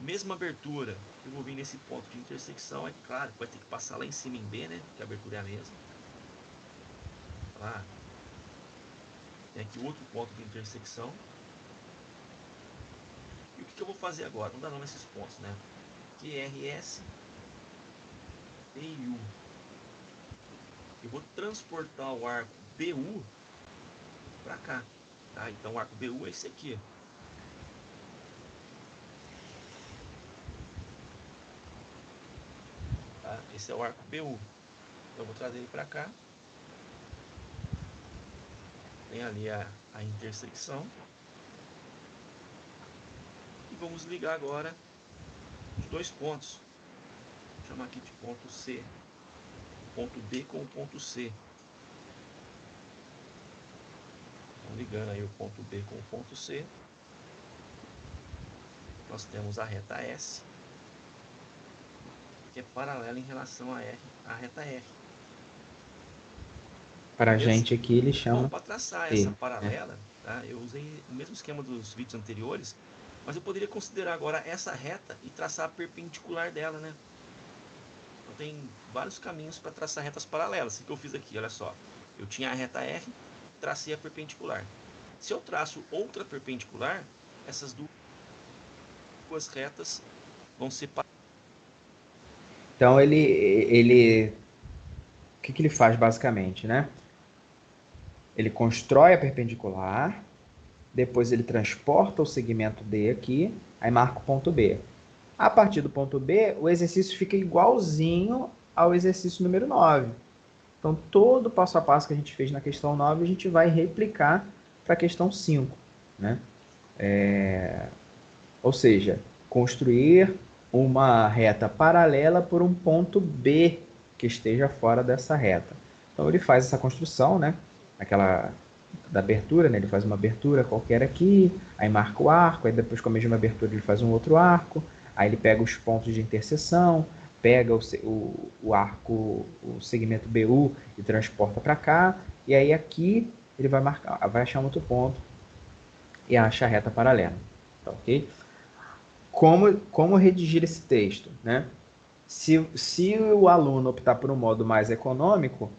Mesma abertura, eu vou vir nesse ponto de intersecção, é claro que vai ter que passar lá em cima em B, né? Porque a abertura é a mesma. Lá. Tem aqui outro ponto de intersecção. E o que eu vou fazer agora? Não dá nome nesses pontos, né? QRS e U. Eu vou transportar o arco BU para cá, tá? Então o arco BU é esse aqui. Tá? Esse é o arco BU. Eu vou trazer ele para cá. Tem ali a intersecção. E vamos ligar agora os dois pontos. Vou chamar aqui de ponto C. Ponto B com o ponto C. Então, ligando aí o ponto B com o ponto C. Nós temos a reta S, que é paralela em relação a R, a reta R. Para a gente aqui ele chama... Para traçar essa paralela, tá? Eu usei o mesmo esquema dos vídeos anteriores, mas eu poderia considerar agora essa reta e traçar a perpendicular dela, né? Então tem vários caminhos para traçar retas paralelas. O que eu fiz aqui, olha só. Eu tinha a reta R, tracei a perpendicular. Se eu traço outra perpendicular, essas duas retas vão ser paralelas. Então ele... O que ele faz basicamente, né? Ele constrói a perpendicular, depois ele transporta o segmento D aqui, aí marca o ponto B. A partir do ponto B, o exercício fica igualzinho ao exercício número 9. Então, todo o passo a passo que a gente fez na questão 9, a gente vai replicar para a questão 5. Né? Ou seja, construir uma reta paralela por um ponto B que esteja fora dessa reta. Então, ele faz essa construção, né? Aquela da abertura, né? Ele faz uma abertura qualquer aqui, aí marca o arco, aí depois com a mesma abertura ele faz um outro arco, aí ele pega os pontos de interseção, pega o arco, o segmento BU e transporta para cá, e aí aqui ele vai achar um outro ponto e acha a reta paralela. Tá, ok? Como redigir esse texto, né? Se o aluno optar por um modo mais econômico,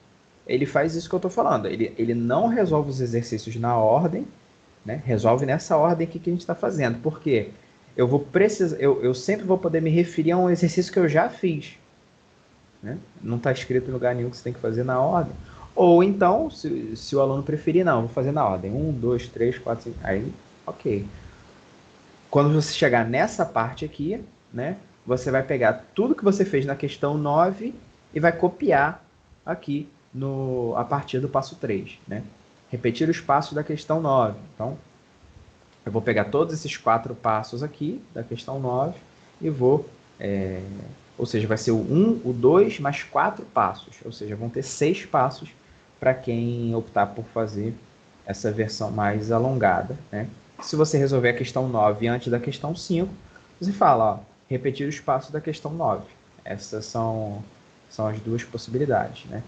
ele faz isso que eu estou falando. Ele não resolve os exercícios na ordem, né? Resolve nessa ordem aqui que a gente está fazendo. Por quê? Eu sempre vou poder me referir a um exercício que eu já fiz. Né? Não está escrito em lugar nenhum que você tem que fazer na ordem. Ou então, se o aluno preferir, não, vou fazer na ordem. 1, 2, 3, 4, 5. Aí, ok. Quando você chegar nessa parte aqui, né, você vai pegar tudo que você fez na questão 9 e vai copiar aqui a partir do passo 3. Né? Repetir os passos da questão 9. Então, eu vou pegar todos esses 4 passos aqui da questão 9 e vou... ou seja, vai ser o 1, o 2, mais 4 passos. Ou seja, vão ter 6 passos para quem optar por fazer essa versão mais alongada. Né? Se você resolver a questão 9 antes da questão 5, você fala, ó, repetir os passos da questão 9. Essas são as duas possibilidades. Né?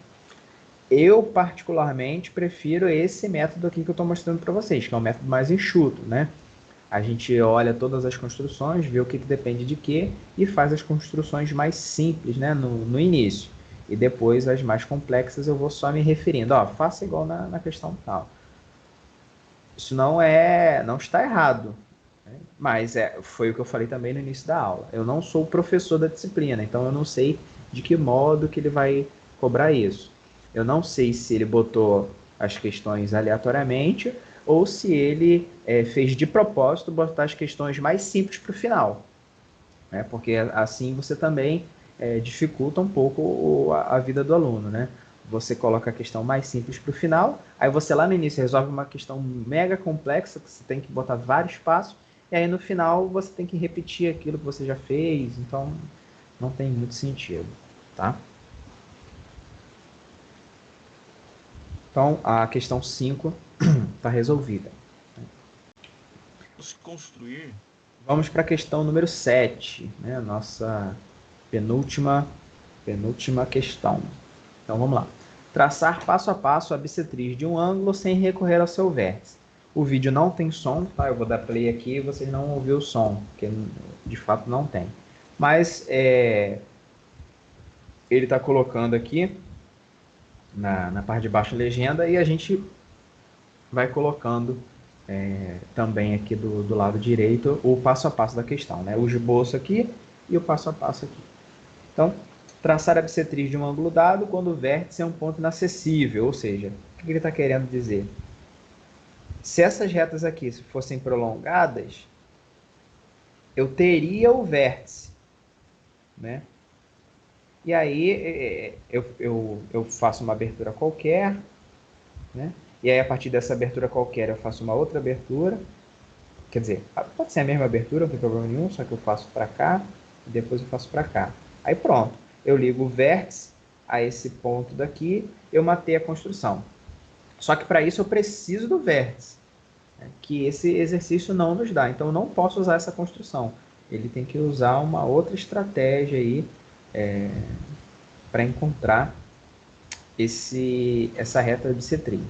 Eu, particularmente, prefiro esse método aqui que eu estou mostrando para vocês, que é um método mais enxuto. Né? A gente olha todas as construções, vê o que depende de quê e faz as construções mais simples, né, no início. E depois as mais complexas eu vou só me referindo. Ó, faça igual na questão tal. Isso não está errado, né? Mas foi o que eu falei também no início da aula. Eu não sou o professor da disciplina, então eu não sei de que modo que ele vai cobrar isso. Eu não sei se ele botou as questões aleatoriamente ou se ele fez de propósito botar as questões mais simples para o final. Né? Porque assim você também dificulta um pouco a vida do aluno. Né? Você coloca a questão mais simples para o final, aí você lá no início resolve uma questão mega complexa, que você tem que botar vários passos, e aí no final você tem que repetir aquilo que você já fez, então não tem muito sentido. Tá? Então, a questão 5 está resolvida. Vamos construir. Vamos para a questão número 7, né? Nossa penúltima questão. Então, vamos lá. Traçar passo a passo a bissetriz de um ângulo sem recorrer ao seu vértice. O vídeo não tem som, tá? Eu vou dar play aqui e vocês não ouviram o som, porque de fato não tem. Mas ele está colocando aqui na parte de baixo a legenda e a gente vai colocando também aqui do lado direito o passo a passo da questão, né? O esboço aqui e o passo a passo aqui. Então, traçar a bissetriz de um ângulo dado quando o vértice é um ponto inacessível, ou seja, o que ele está querendo dizer? Se essas retas aqui fossem prolongadas, eu teria o vértice, né? E aí eu faço uma abertura qualquer, né? E aí a partir dessa abertura qualquer eu faço uma outra abertura. Quer dizer, pode ser a mesma abertura, não tem problema nenhum, só que eu faço para cá e depois eu faço para cá. Aí pronto, eu ligo o vértice a esse ponto daqui, eu matei a construção. Só que para isso eu preciso do vértice, né? Que esse exercício não nos dá. Então eu não posso usar essa construção. Ele tem que usar uma outra estratégia aí para encontrar essa reta bissetriz.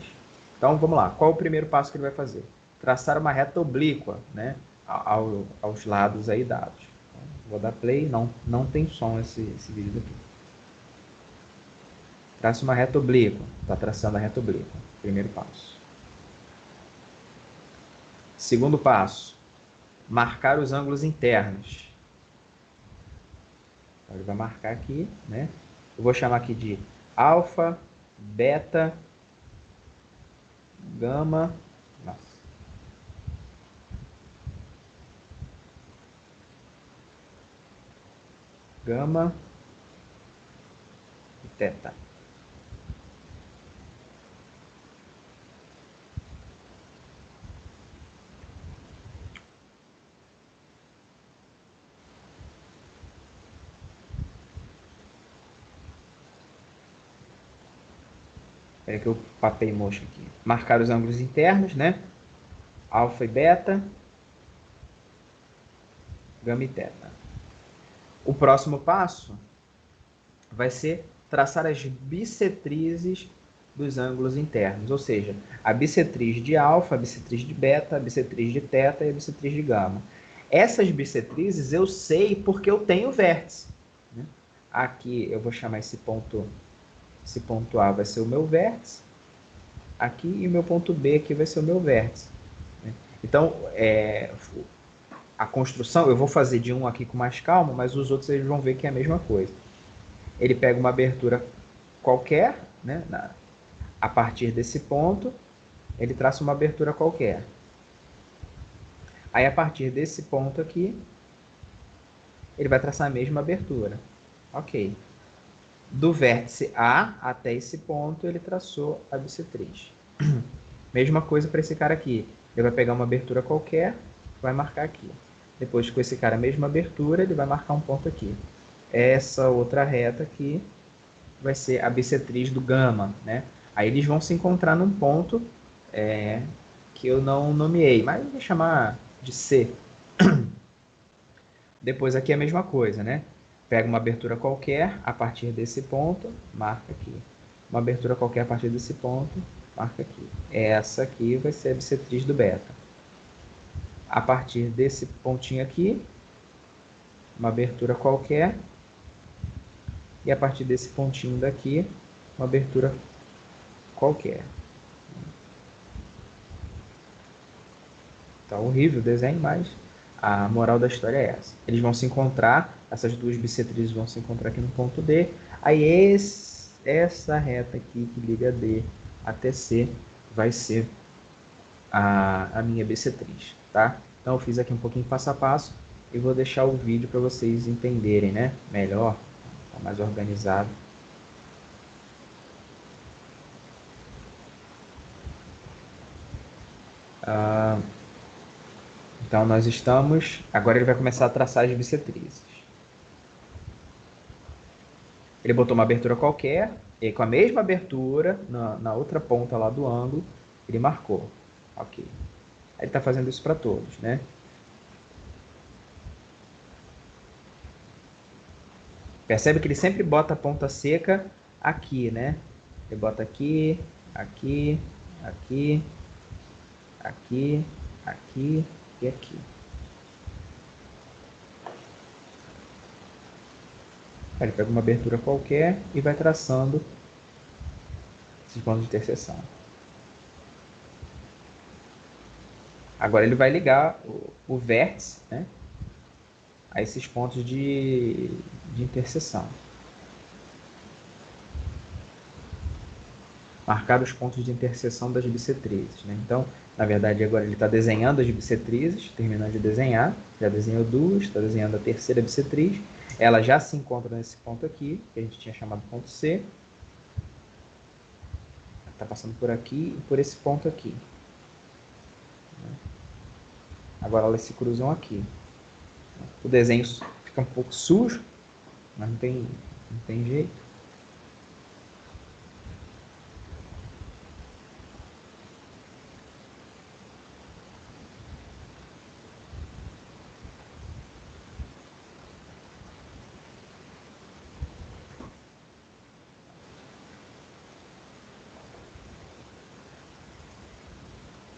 Então vamos lá, qual é o primeiro passo que ele vai fazer? Traçar uma reta oblíqua, né, aos lados aí dados. Então, vou dar play, não tem som esse vídeo daqui. Traça uma reta oblíqua, está traçando a reta oblíqua, primeiro passo. Segundo passo, marcar os ângulos internos. Então, ele vai marcar aqui, né? Eu vou chamar aqui de alfa, beta, gama, gama e teta. Espera que eu papei mocho aqui. Marcar os ângulos internos, né? Alfa e beta, gama e teta. O próximo passo vai ser traçar as bissetrizes dos ângulos internos, ou seja, a bissetriz de alfa, a bissetriz de beta, a bissetriz de teta e a bissetriz de gama. Essas bissetrizes eu sei porque eu tenho vértice, né? Aqui eu vou chamar esse ponto Esse ponto A vai ser o meu vértice aqui e o meu ponto B aqui vai ser o meu vértice. Né? Então, a construção, eu vou fazer de um aqui com mais calma, mas os outros eles vão ver que é a mesma coisa. Ele pega uma abertura qualquer, né? A partir desse ponto, ele traça uma abertura qualquer. Aí, a partir desse ponto aqui, ele vai traçar a mesma abertura. Ok. Do vértice A até esse ponto, ele traçou a bissetriz. Mesma coisa para esse cara aqui. Ele vai pegar uma abertura qualquer, vai marcar aqui. Depois, com esse cara, a mesma abertura, ele vai marcar um ponto aqui. Essa outra reta aqui vai ser a bissetriz do gama, né? Aí eles vão se encontrar num ponto que eu não nomeei, mas eu vou chamar de C. Depois aqui é a mesma coisa, né? Pega uma abertura qualquer, a partir desse ponto, marca aqui. Uma abertura qualquer a partir desse ponto, marca aqui. Essa aqui vai ser a bissetriz do beta. A partir desse pontinho aqui, uma abertura qualquer. E a partir desse pontinho daqui, uma abertura qualquer. Tá horrível o desenho, mas a moral da história é essa. Eles vão se encontrar, essas duas bissetrizes vão se encontrar aqui no ponto D. Aí essa reta aqui que liga D até C vai ser a minha bissetriz, tá? Então eu fiz aqui um pouquinho passo a passo e vou deixar o vídeo para vocês entenderem, né? Melhor, tá mais organizado. Então nós estamos... Agora ele vai começar a traçar as bissetrizes. Ele botou uma abertura qualquer, e com a mesma abertura, na outra ponta lá do ângulo, ele marcou. Ok. Aí ele está fazendo isso para todos, né? Percebe que ele sempre bota a ponta seca aqui, né? Ele bota aqui, aqui, aqui, aqui, aqui e aqui. Ele pega uma abertura qualquer e vai traçando esses pontos de interseção. Agora ele vai ligar o vértice, né, a esses pontos de interseção. Marcar os pontos de interseção das bissetrizes, né? Então, na verdade, agora ele está desenhando as bissetrizes, terminando de desenhar, já desenhou duas, está desenhando a terceira bissetriz, ela já se encontra nesse ponto aqui, que a gente tinha chamado ponto C, está passando por aqui e por esse ponto aqui. Agora elas se cruzam aqui. O desenho fica um pouco sujo, mas não tem jeito.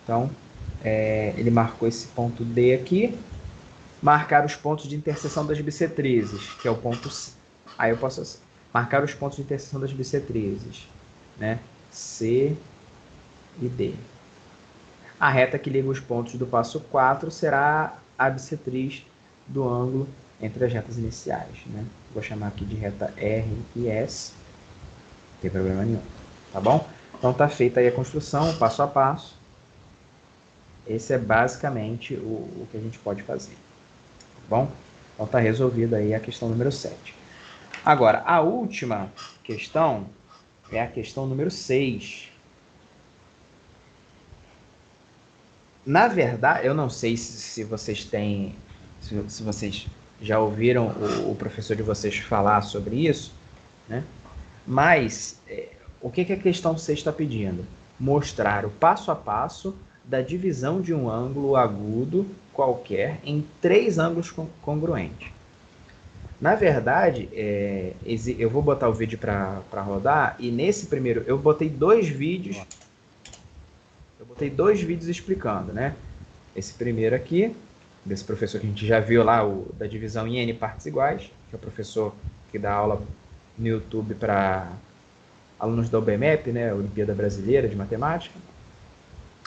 Então, ele marcou esse ponto D aqui. Marcar os pontos de interseção das bissetrizes, que é o ponto C. Aí eu posso marcar os pontos de interseção das bissetrizes, né? C e D. A reta que liga os pontos do passo 4 será a bissetriz do ângulo entre as retas iniciais, né? Vou chamar aqui de reta R e S. Não tem problema nenhum, tá bom? Então tá feita aí a construção, passo a passo. Esse é basicamente o que a gente pode fazer. Tá bom? Então tá resolvida aí a questão número 7. Agora, a última questão é a questão número 6. Na verdade, eu não sei se vocês têm... Se vocês já ouviram o professor de vocês falar sobre isso, né? Mas o que a questão 6 está pedindo? Mostrar o passo a passo da divisão de um ângulo agudo qualquer em 3 ângulos congruentes. Na verdade, eu vou botar o vídeo para rodar, e nesse primeiro eu botei 2 vídeos. Eu botei 2 vídeos explicando, né? Esse primeiro aqui, desse professor que a gente já viu lá, da divisão em N partes iguais, que é o professor que dá aula no YouTube para alunos da UBMEP, né, Olimpíada Brasileira de Matemática.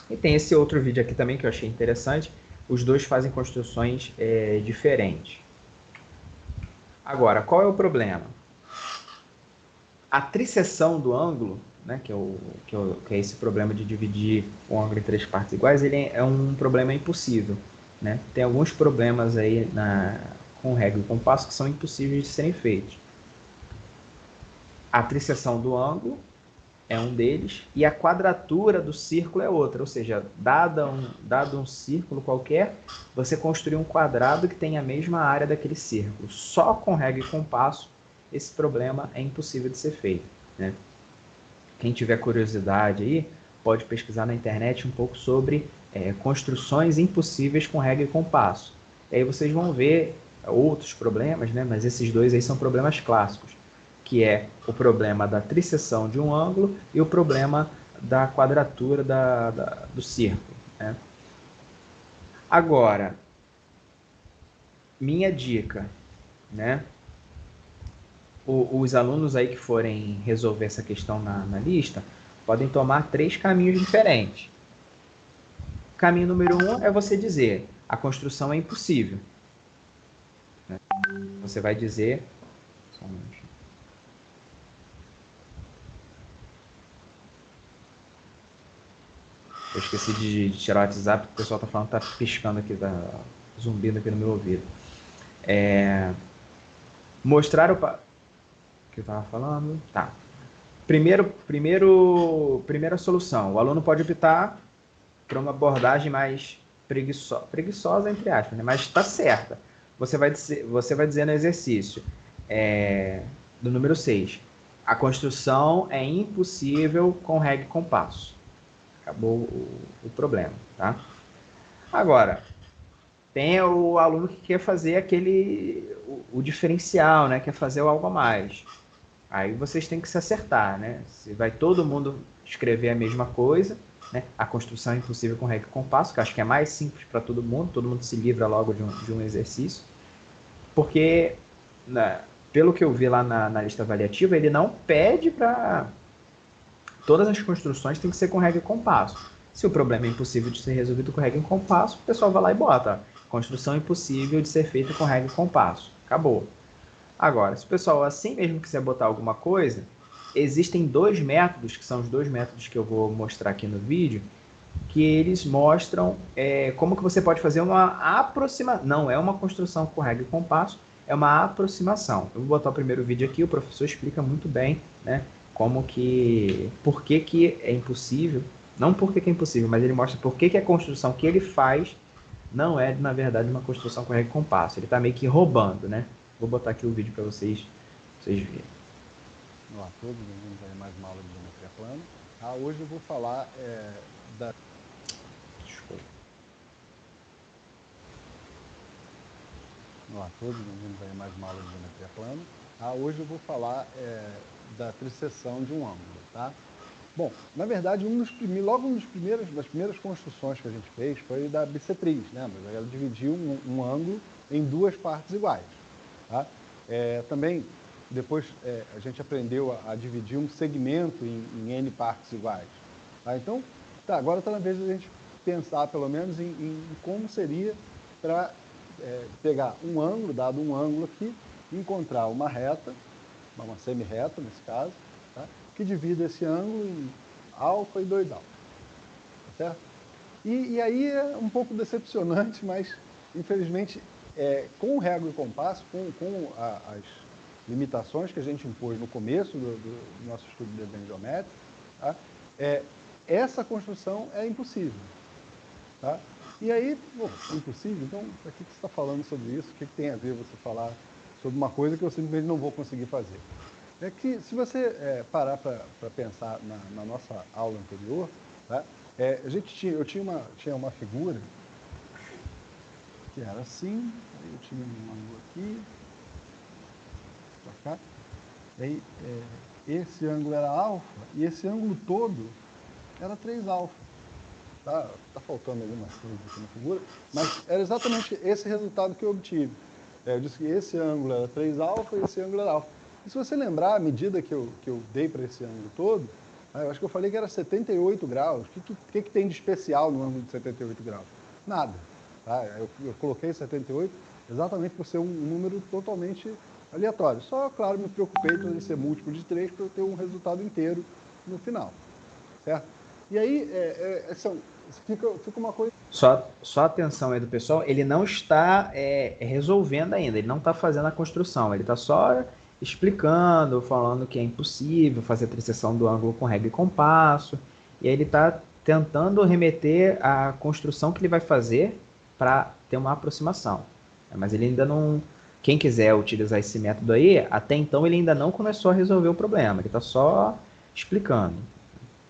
E tem esse outro vídeo aqui também que eu achei interessante. Os dois fazem construções diferentes. Agora, qual é o problema? A triseção do ângulo, né, que é esse problema de dividir o ângulo em 3 partes iguais, ele é um problema impossível, né? Tem alguns problemas aí com régua e compasso que são impossíveis de serem feitos. A triseção do ângulo é um deles, e a quadratura do círculo é outra, ou seja, dado um círculo qualquer, você construir um quadrado que tenha a mesma área daquele círculo. Só com régua e compasso, esse problema é impossível de ser feito, né? Quem tiver curiosidade aí, pode pesquisar na internet um pouco sobre construções impossíveis com régua e compasso. E aí vocês vão ver outros problemas, né? Mas esses dois aí são problemas clássicos, que é o problema da triseção de um ângulo e o problema da quadratura do círculo, né? Agora, minha dica, né? Os alunos aí que forem resolver essa questão na lista podem tomar 3 caminhos diferentes. Caminho número 1 é você dizer: a construção é impossível, né? Você vai dizer... Só um minutinho. Eu esqueci de tirar o WhatsApp, o pessoal tá falando, tá piscando aqui, tá zumbindo aqui no meu ouvido. Mostrar o... que eu tava falando? Tá. Primeira solução. O aluno pode optar por uma abordagem mais preguiçosa entre aspas, né? Mas está certa. Você vai dizer no exercício do número 6. A construção é impossível com régua e compasso. Acabou o problema, tá? Agora, tem o aluno que quer fazer o diferencial, né? Quer fazer algo a mais. Aí vocês têm que se acertar, né? Se vai todo mundo escrever a mesma coisa, né? A construção é impossível com régua e compasso, que eu acho que é mais simples para todo mundo se livra logo de um exercício. Porque, pelo que eu vi lá na lista avaliativa, ele não pede para... Todas as construções têm que ser com régua e compasso. Se o problema é impossível de ser resolvido com régua e compasso, o pessoal vai lá e bota: construção impossível de ser feita com régua e compasso. Acabou. Agora, se o pessoal assim mesmo quiser botar alguma coisa, existem 2 métodos, que são os 2 métodos que eu vou mostrar aqui no vídeo, que eles mostram como que você pode fazer uma aproximação. Não é uma construção com régua e compasso, é uma aproximação. Eu vou botar o primeiro vídeo aqui, o professor explica muito bem, né, por que é impossível, não por que é impossível, mas ele mostra por que a construção que ele faz não é, na verdade, uma construção com régua e compasso. Ele está meio que roubando, né? Vou botar aqui o vídeo para vocês verem. Olá a todos, bem-vindos a mais uma aula de geometria plana. Hoje eu vou falar da... Desculpa. Olá a todos, bem-vindos a mais uma aula de geometria plana. Hoje eu vou falar da triseção de um ângulo, tá? Bom, na verdade, das primeiras construções que a gente fez foi da bissetriz, né? Mas ela dividiu um ângulo em 2 partes iguais, tá? Também, depois, a gente aprendeu a dividir um segmento em N partes iguais, tá? Então, agora está na vez de a gente pensar, pelo menos, em como seria para pegar um ângulo, dado um ângulo aqui, encontrar uma reta, uma semi-reta nesse caso, tá? Que divida esse ângulo em alfa e 2 alfa, tá certo? E aí é um pouco decepcionante, mas infelizmente com régua e compasso, com as limitações que a gente impôs no começo do nosso estudo de desenho geométrico, tá? Essa construção é impossível, tá? E aí, bom, impossível, então para que você está falando sobre isso? O que tem a ver você falar sobre uma coisa que eu simplesmente não vou conseguir fazer? É que, se você parar para pensar na nossa aula anterior, tá? Eu tinha uma figura que era assim, aí eu tinha um ângulo aqui, para cá, aí esse ângulo era alfa, e esse ângulo todo era 3 alfa. Tá faltando algumas coisas aqui na figura, mas era exatamente esse resultado que eu obtive. Eu disse que esse ângulo era 3 alfa e esse ângulo era alfa. E se você lembrar a medida que eu dei para esse ângulo todo, eu acho que eu falei que era 78 graus. O que tem de especial no ângulo de 78 graus? Nada. Tá? Eu coloquei 78 exatamente por ser um número totalmente aleatório. Só, claro, me preocupei para ele ser múltiplo de 3 para eu ter um resultado inteiro no final. Certo? E aí, fica uma coisa... Só atenção aí do pessoal, ele não está resolvendo ainda, ele não está fazendo a construção, ele está só explicando, falando que é impossível fazer a transição do ângulo com régua e compasso, e aí ele está tentando remeter a construção que ele vai fazer para ter uma aproximação. Mas ele ainda não... Quem quiser utilizar esse método aí, até então ele ainda não começou a resolver o problema, ele está só explicando.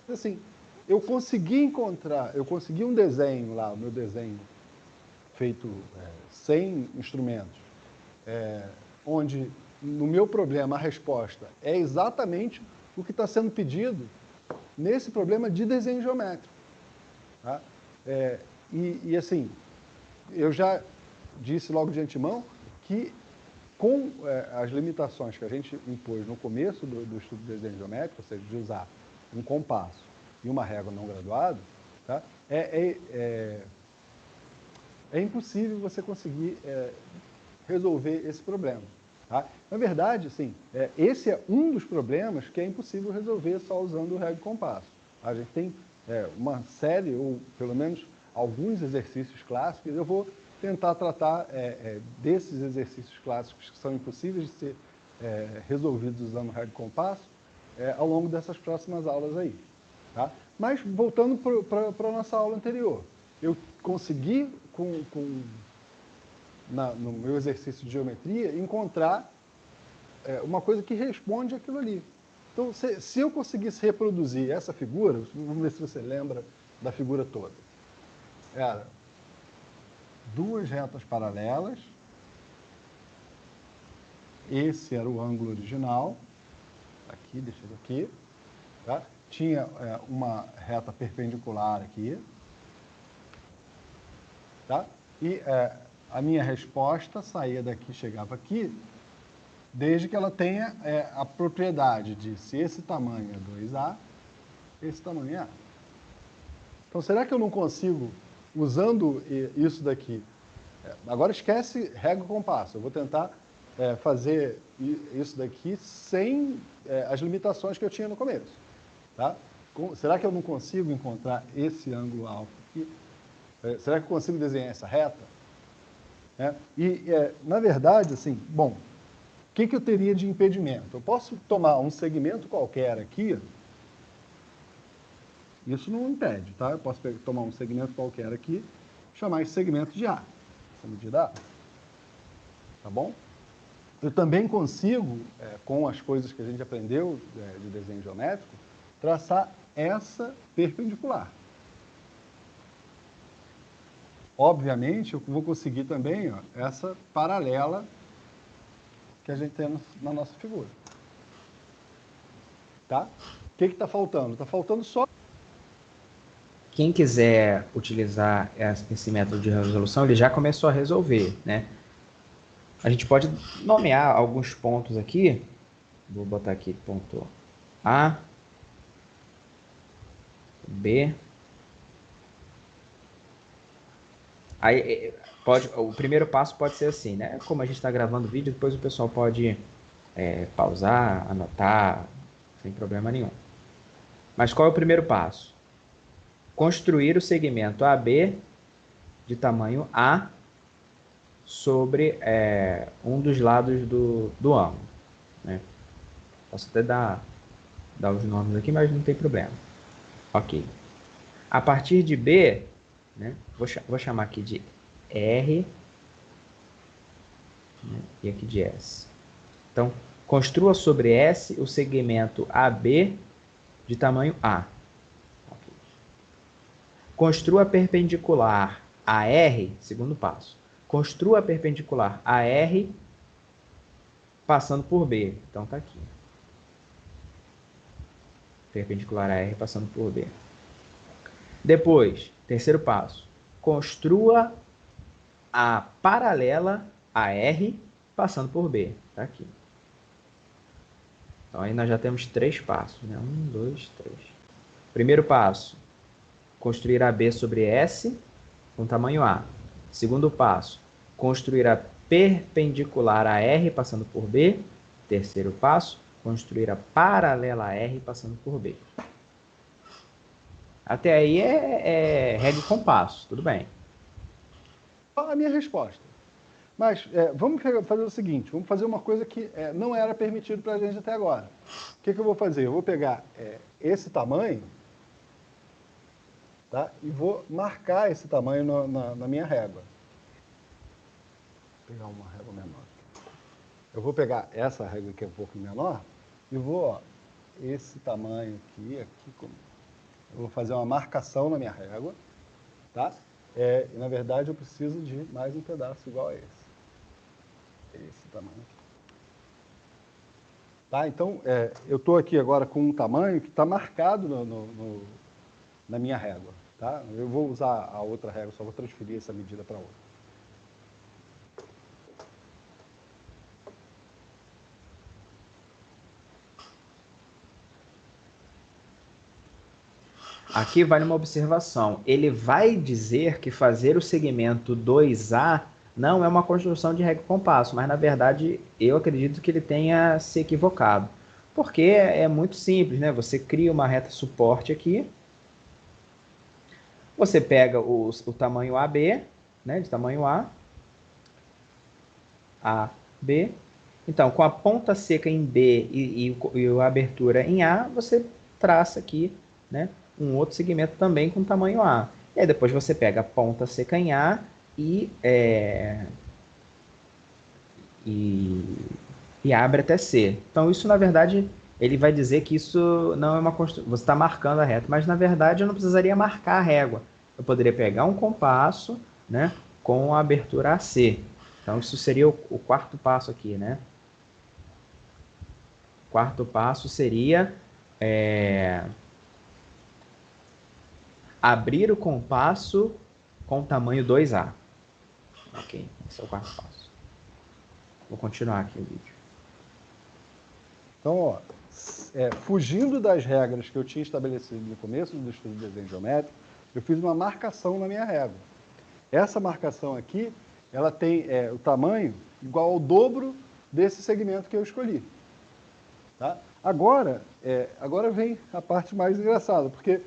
Assim, eu consegui um desenho lá, o meu desenho feito sem instrumentos, onde no meu problema a resposta é exatamente o que está sendo pedido nesse problema de desenho geométrico. Tá? E assim, eu já disse logo de antemão que com as limitações que a gente impôs no começo do estudo de desenho geométrico, ou seja, de usar um compasso e uma régua não graduada, tá? É impossível você conseguir resolver esse problema. Tá? Na verdade, assim, esse é um dos problemas que é impossível resolver só usando o régua e compasso. A gente tem uma série, ou pelo menos alguns exercícios clássicos. Eu vou tentar tratar desses exercícios clássicos que são impossíveis de ser resolvidos usando o régua e compasso ao longo dessas próximas aulas aí. Tá? Mas, voltando para a nossa aula anterior, eu consegui, no meu exercício de geometria, encontrar uma coisa que responde àquilo ali. Então, se eu conseguisse reproduzir essa figura, vamos ver se você lembra da figura toda. Era duas retas paralelas, esse era o ângulo original, aqui, deixa eu ver aqui, tá? Tinha uma reta perpendicular aqui, tá? E a minha resposta saía daqui, chegava aqui, desde que ela tenha a propriedade de, se esse tamanho é 2A, esse tamanho é A. Então, será que eu não consigo, usando isso daqui, agora esquece régua e compasso, eu vou tentar fazer isso daqui sem as limitações que eu tinha no começo. Tá? Será que eu não consigo encontrar esse ângulo alfa aqui? Será que eu consigo desenhar essa reta? Na verdade, assim, bom, o que eu teria de impedimento? Eu posso tomar um segmento qualquer aqui, isso não impede, tá? Eu posso tomar um segmento qualquer aqui, chamar esse segmento de A, essa medida A. Tá bom? Eu também consigo, com as coisas que a gente aprendeu de desenho geométrico, traçar essa perpendicular. Obviamente, eu vou conseguir também essa paralela que a gente tem na nossa figura. Tá? O que está faltando? Está faltando só... Quem quiser utilizar esse método de resolução, ele já começou a resolver, né? A gente pode nomear alguns pontos aqui. Vou botar aqui ponto A, B. Aí o primeiro passo pode ser assim, né? Como a gente está gravando o vídeo, depois o pessoal pode pausar, anotar, sem problema nenhum. Mas qual é o primeiro passo? Construir o segmento AB de tamanho A sobre um dos lados do ângulo. Né? Posso até dar os nomes aqui, mas não tem problema. Ok. A partir de B, né, vou chamar aqui de R, né, e aqui de S. Então, construa sobre S o segmento AB de tamanho A. Okay. Construa perpendicular a R, segundo passo. Construa perpendicular a R passando por B. Então, tá aqui. Perpendicular a R passando por B. Depois, terceiro passo. Construa a paralela a R passando por B. Tá aqui. Então aí nós já temos 3 passos, né? 1, 2, 3. Primeiro passo, construir AB sobre S com tamanho A. Segundo passo, construir a perpendicular a R passando por B. Terceiro passo, construir a paralela a R passando por B. Até aí é regra e compasso, tudo bem. A minha resposta. Mas vamos fazer o seguinte, vamos fazer uma coisa que não era permitido para a gente até agora. O que eu vou fazer? Eu vou pegar esse tamanho, tá? E vou marcar esse tamanho na minha régua. Vou pegar uma régua menor. Eu vou pegar essa régua que é um pouco menor e vou, esse tamanho aqui, eu vou fazer uma marcação na minha régua, tá? E, na verdade, eu preciso de mais um pedaço igual a esse. Esse tamanho aqui. Tá? Então, eu estou aqui agora com um tamanho que está marcado na minha régua. Tá? Eu vou usar a outra régua, só vou transferir essa medida para outra. Aqui vale uma observação. Ele vai dizer que fazer o segmento 2A não é uma construção de regra e compasso, mas na verdade eu acredito que ele tenha se equivocado. Porque é muito simples, né? Você cria uma reta suporte aqui, você pega o tamanho AB, né? De tamanho A, B. Então, com a ponta seca em B e a abertura em A, você traça aqui, né? Um outro segmento também com tamanho A. E aí depois você pega a ponta seca em A e abre até C. Então isso, na verdade, ele vai dizer que isso não é uma construção. Você está marcando a reta, mas na verdade eu não precisaria marcar a régua. Eu poderia pegar um compasso, né, com a abertura AC. Então isso seria o quarto passo aqui, né? O quarto passo seria abrir o compasso com tamanho 2A. Ok, esse é o quarto passo. Vou continuar aqui o vídeo. Então, ó, fugindo das regras que eu tinha estabelecido no começo do estudo de desenho geométrico, eu fiz uma marcação na minha régua. Essa marcação aqui, ela tem o tamanho igual ao dobro desse segmento que eu escolhi. Tá? Agora vem a parte mais engraçada, porque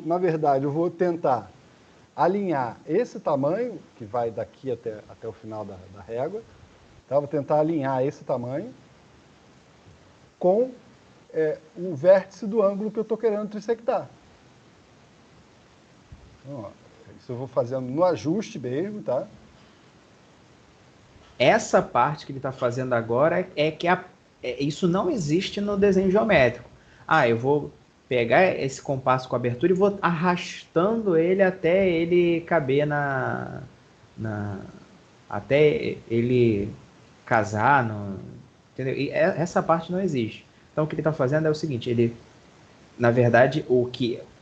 na verdade, eu vou tentar alinhar esse tamanho, que vai daqui até o final da régua, tá? Vou tentar alinhar esse tamanho com o vértice do ângulo que eu estou querendo trissectar. Então, ó, isso eu vou fazendo no ajuste mesmo, tá? Essa parte que ele está fazendo agora isso não existe no desenho geométrico. Eu vou pegar esse compasso com abertura e vou arrastando ele até ele caber até ele casar, entendeu? E essa parte não existe. Então o que ele está fazendo é o seguinte, ele, na verdade,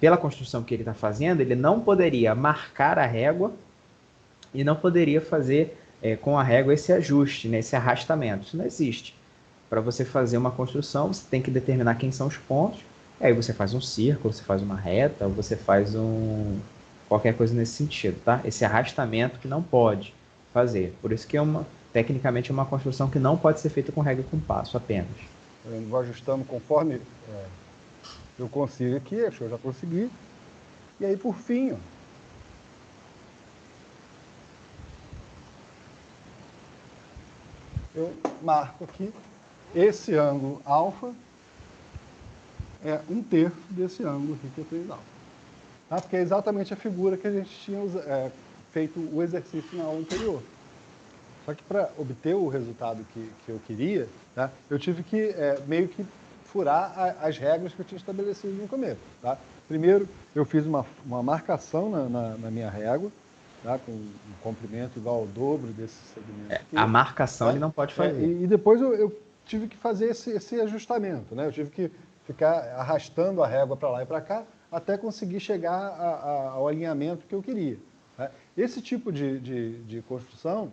pela construção que ele está fazendo, ele não poderia marcar a régua e não poderia fazer com a régua esse ajuste, né, esse arrastamento. Isso não existe. Para você fazer uma construção, você tem que determinar quem são os pontos. Aí você faz um círculo, você faz uma reta, ou você faz qualquer coisa nesse sentido, tá? Esse arrastamento que não pode fazer. Por isso que tecnicamente é uma construção que não pode ser feita com regra e compasso apenas. Eu vou ajustando conforme eu consigo aqui, acho que eu já consegui. E aí, por fim, ó, eu marco aqui esse ângulo alfa é 1/3 desse ângulo aqui que eu tenho alfa. Tá? Porque é exatamente a figura que a gente tinha feito o exercício na aula anterior. Só que para obter o resultado que eu queria, tá, eu tive que meio que furar as regras que eu tinha estabelecido no começo. Tá? Primeiro, eu fiz uma marcação na minha régua, tá, com um comprimento igual ao dobro desse segmento aqui. A marcação tá? ele não pode fazer. E depois eu tive que fazer esse ajustamento, né? Eu tive que ficar arrastando a régua para lá e para cá até conseguir chegar ao alinhamento que eu queria. Tá? Esse tipo de construção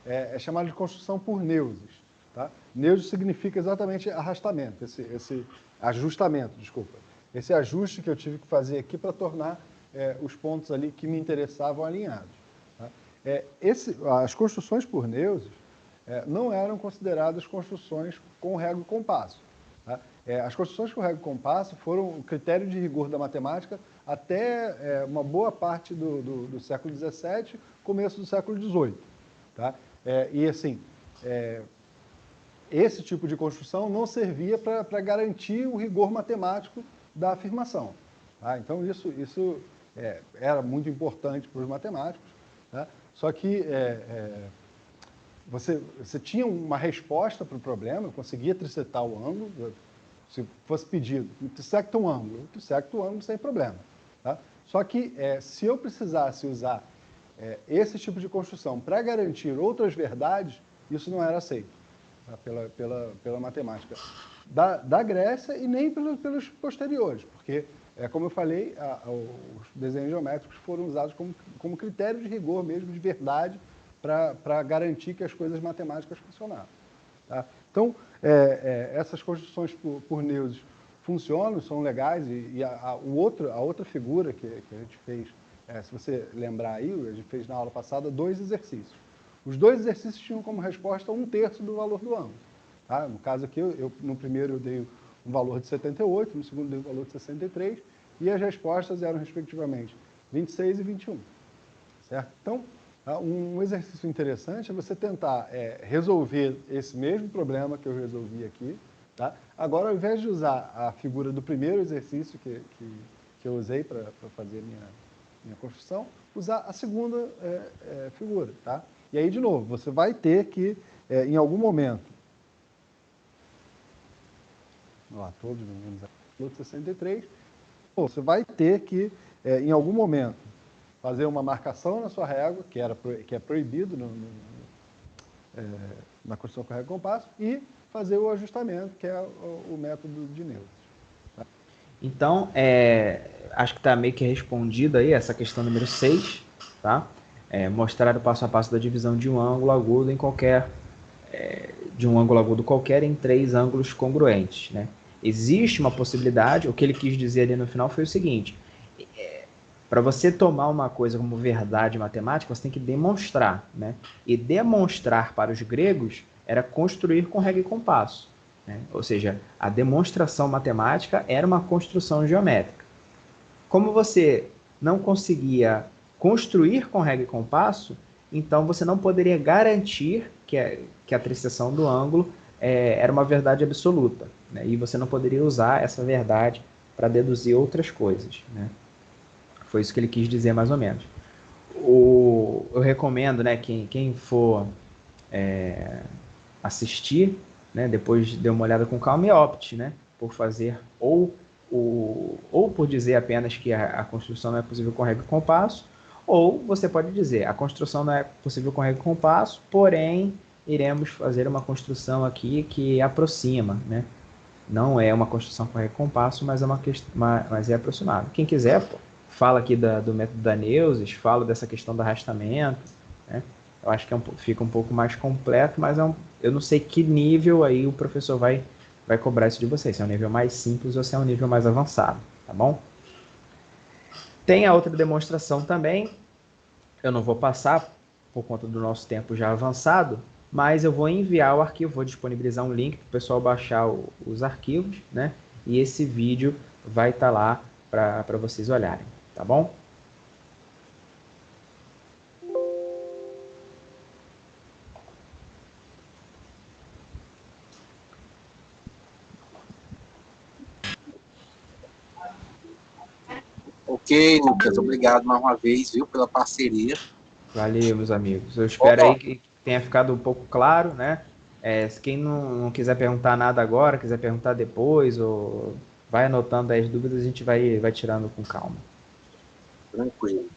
é chamado de construção por neuses. Tá? Neutro significa exatamente arrastamento, esse ajustamento, desculpa. Esse ajuste que eu tive que fazer aqui para tornar os pontos ali que me interessavam alinhados. Tá? As construções por Neuses não eram consideradas construções com régua e compasso. Tá? As construções com régua e compasso foram o critério de rigor da matemática até uma boa parte do século XVII, começo do século XVIII. Tá? E assim, esse tipo de construção não servia para garantir o rigor matemático da afirmação. Tá? Então, isso era muito importante para os matemáticos. Tá? Só que você tinha uma resposta para o problema, eu conseguia trisetar o ângulo, se fosse pedido, trissecta um ângulo, eu trissecto o ângulo sem problema. Tá? Só que se eu precisasse usar esse tipo de construção para garantir outras verdades, isso não era aceito, tá? pela matemática da Grécia e nem pelos posteriores, porque, como eu falei, os desenhos geométricos foram usados como critério de rigor mesmo, de verdade, para garantir que as coisas matemáticas funcionavam. Tá? Então, essas construções por Neuses funcionam, são legais, e a outra figura que a gente fez, se você lembrar aí, a gente fez na aula passada 2 exercícios. Os 2 exercícios tinham como resposta 1/3 do valor do ângulo. Tá? No caso aqui, no primeiro eu dei um valor de 78, no segundo eu dei um valor de 63, e as respostas eram, respectivamente, 26 e 21. Certo? Então, um exercício interessante é você tentar resolver esse mesmo problema que eu resolvi aqui. Tá? Agora, ao invés de usar a figura do primeiro exercício que eu usei para fazer minha construção, usar a segunda figura. Tá? E aí, de novo, você vai ter que, em algum momento, todos menos 63, você vai ter que, em algum momento, fazer uma marcação na sua régua, que é proibido na construção com régua e compasso, e fazer o ajustamento, que é o método de Neuses. Tá? Então, acho que está meio que respondido aí essa questão número 6, tá? Mostrar o passo a passo da divisão de um ângulo agudo em qualquer em 3 ângulos congruentes, né? Existe uma possibilidade, o que ele quis dizer ali no final foi o seguinte: para você tomar uma coisa como verdade matemática, você tem que demonstrar, né? E demonstrar para os gregos era construir com régua e compasso, né? Ou seja, a demonstração matemática era uma construção geométrica. Como você não conseguia construir com régua e compasso, então você não poderia garantir que a triseção do ângulo era uma verdade absoluta, né? E você não poderia usar essa verdade para deduzir outras coisas, né? Foi isso que ele quis dizer, mais ou menos. Eu recomendo, né, quem for assistir, né, depois dê uma olhada com calma e opte, né, por fazer ou por dizer apenas que a construção não é possível com régua e compasso, ou você pode dizer, a construção não é possível com régua e compasso, porém iremos fazer uma construção aqui que aproxima, né? Não é uma construção com régua e compasso, mas é aproximado. Quem quiser, fala aqui do método da Neuses, fala dessa questão do arrastamento, né? Eu acho que fica um pouco mais completo, mas eu não sei que nível aí o professor vai cobrar isso de vocês, se é um nível mais simples ou se é um nível mais avançado, tá bom? Tem a outra demonstração também, eu não vou passar por conta do nosso tempo já avançado, mas eu vou enviar o arquivo, vou disponibilizar um link para o pessoal baixar os arquivos, né? E esse vídeo vai estar lá para vocês olharem, tá bom? Ok, Lucas, obrigado mais uma vez, viu, pela parceria. Valeu, meus amigos. Eu espero aí que tenha ficado um pouco claro, né? Quem não quiser perguntar nada agora, quiser perguntar depois, ou vai anotando aí as dúvidas, a gente vai tirando com calma. Tranquilo.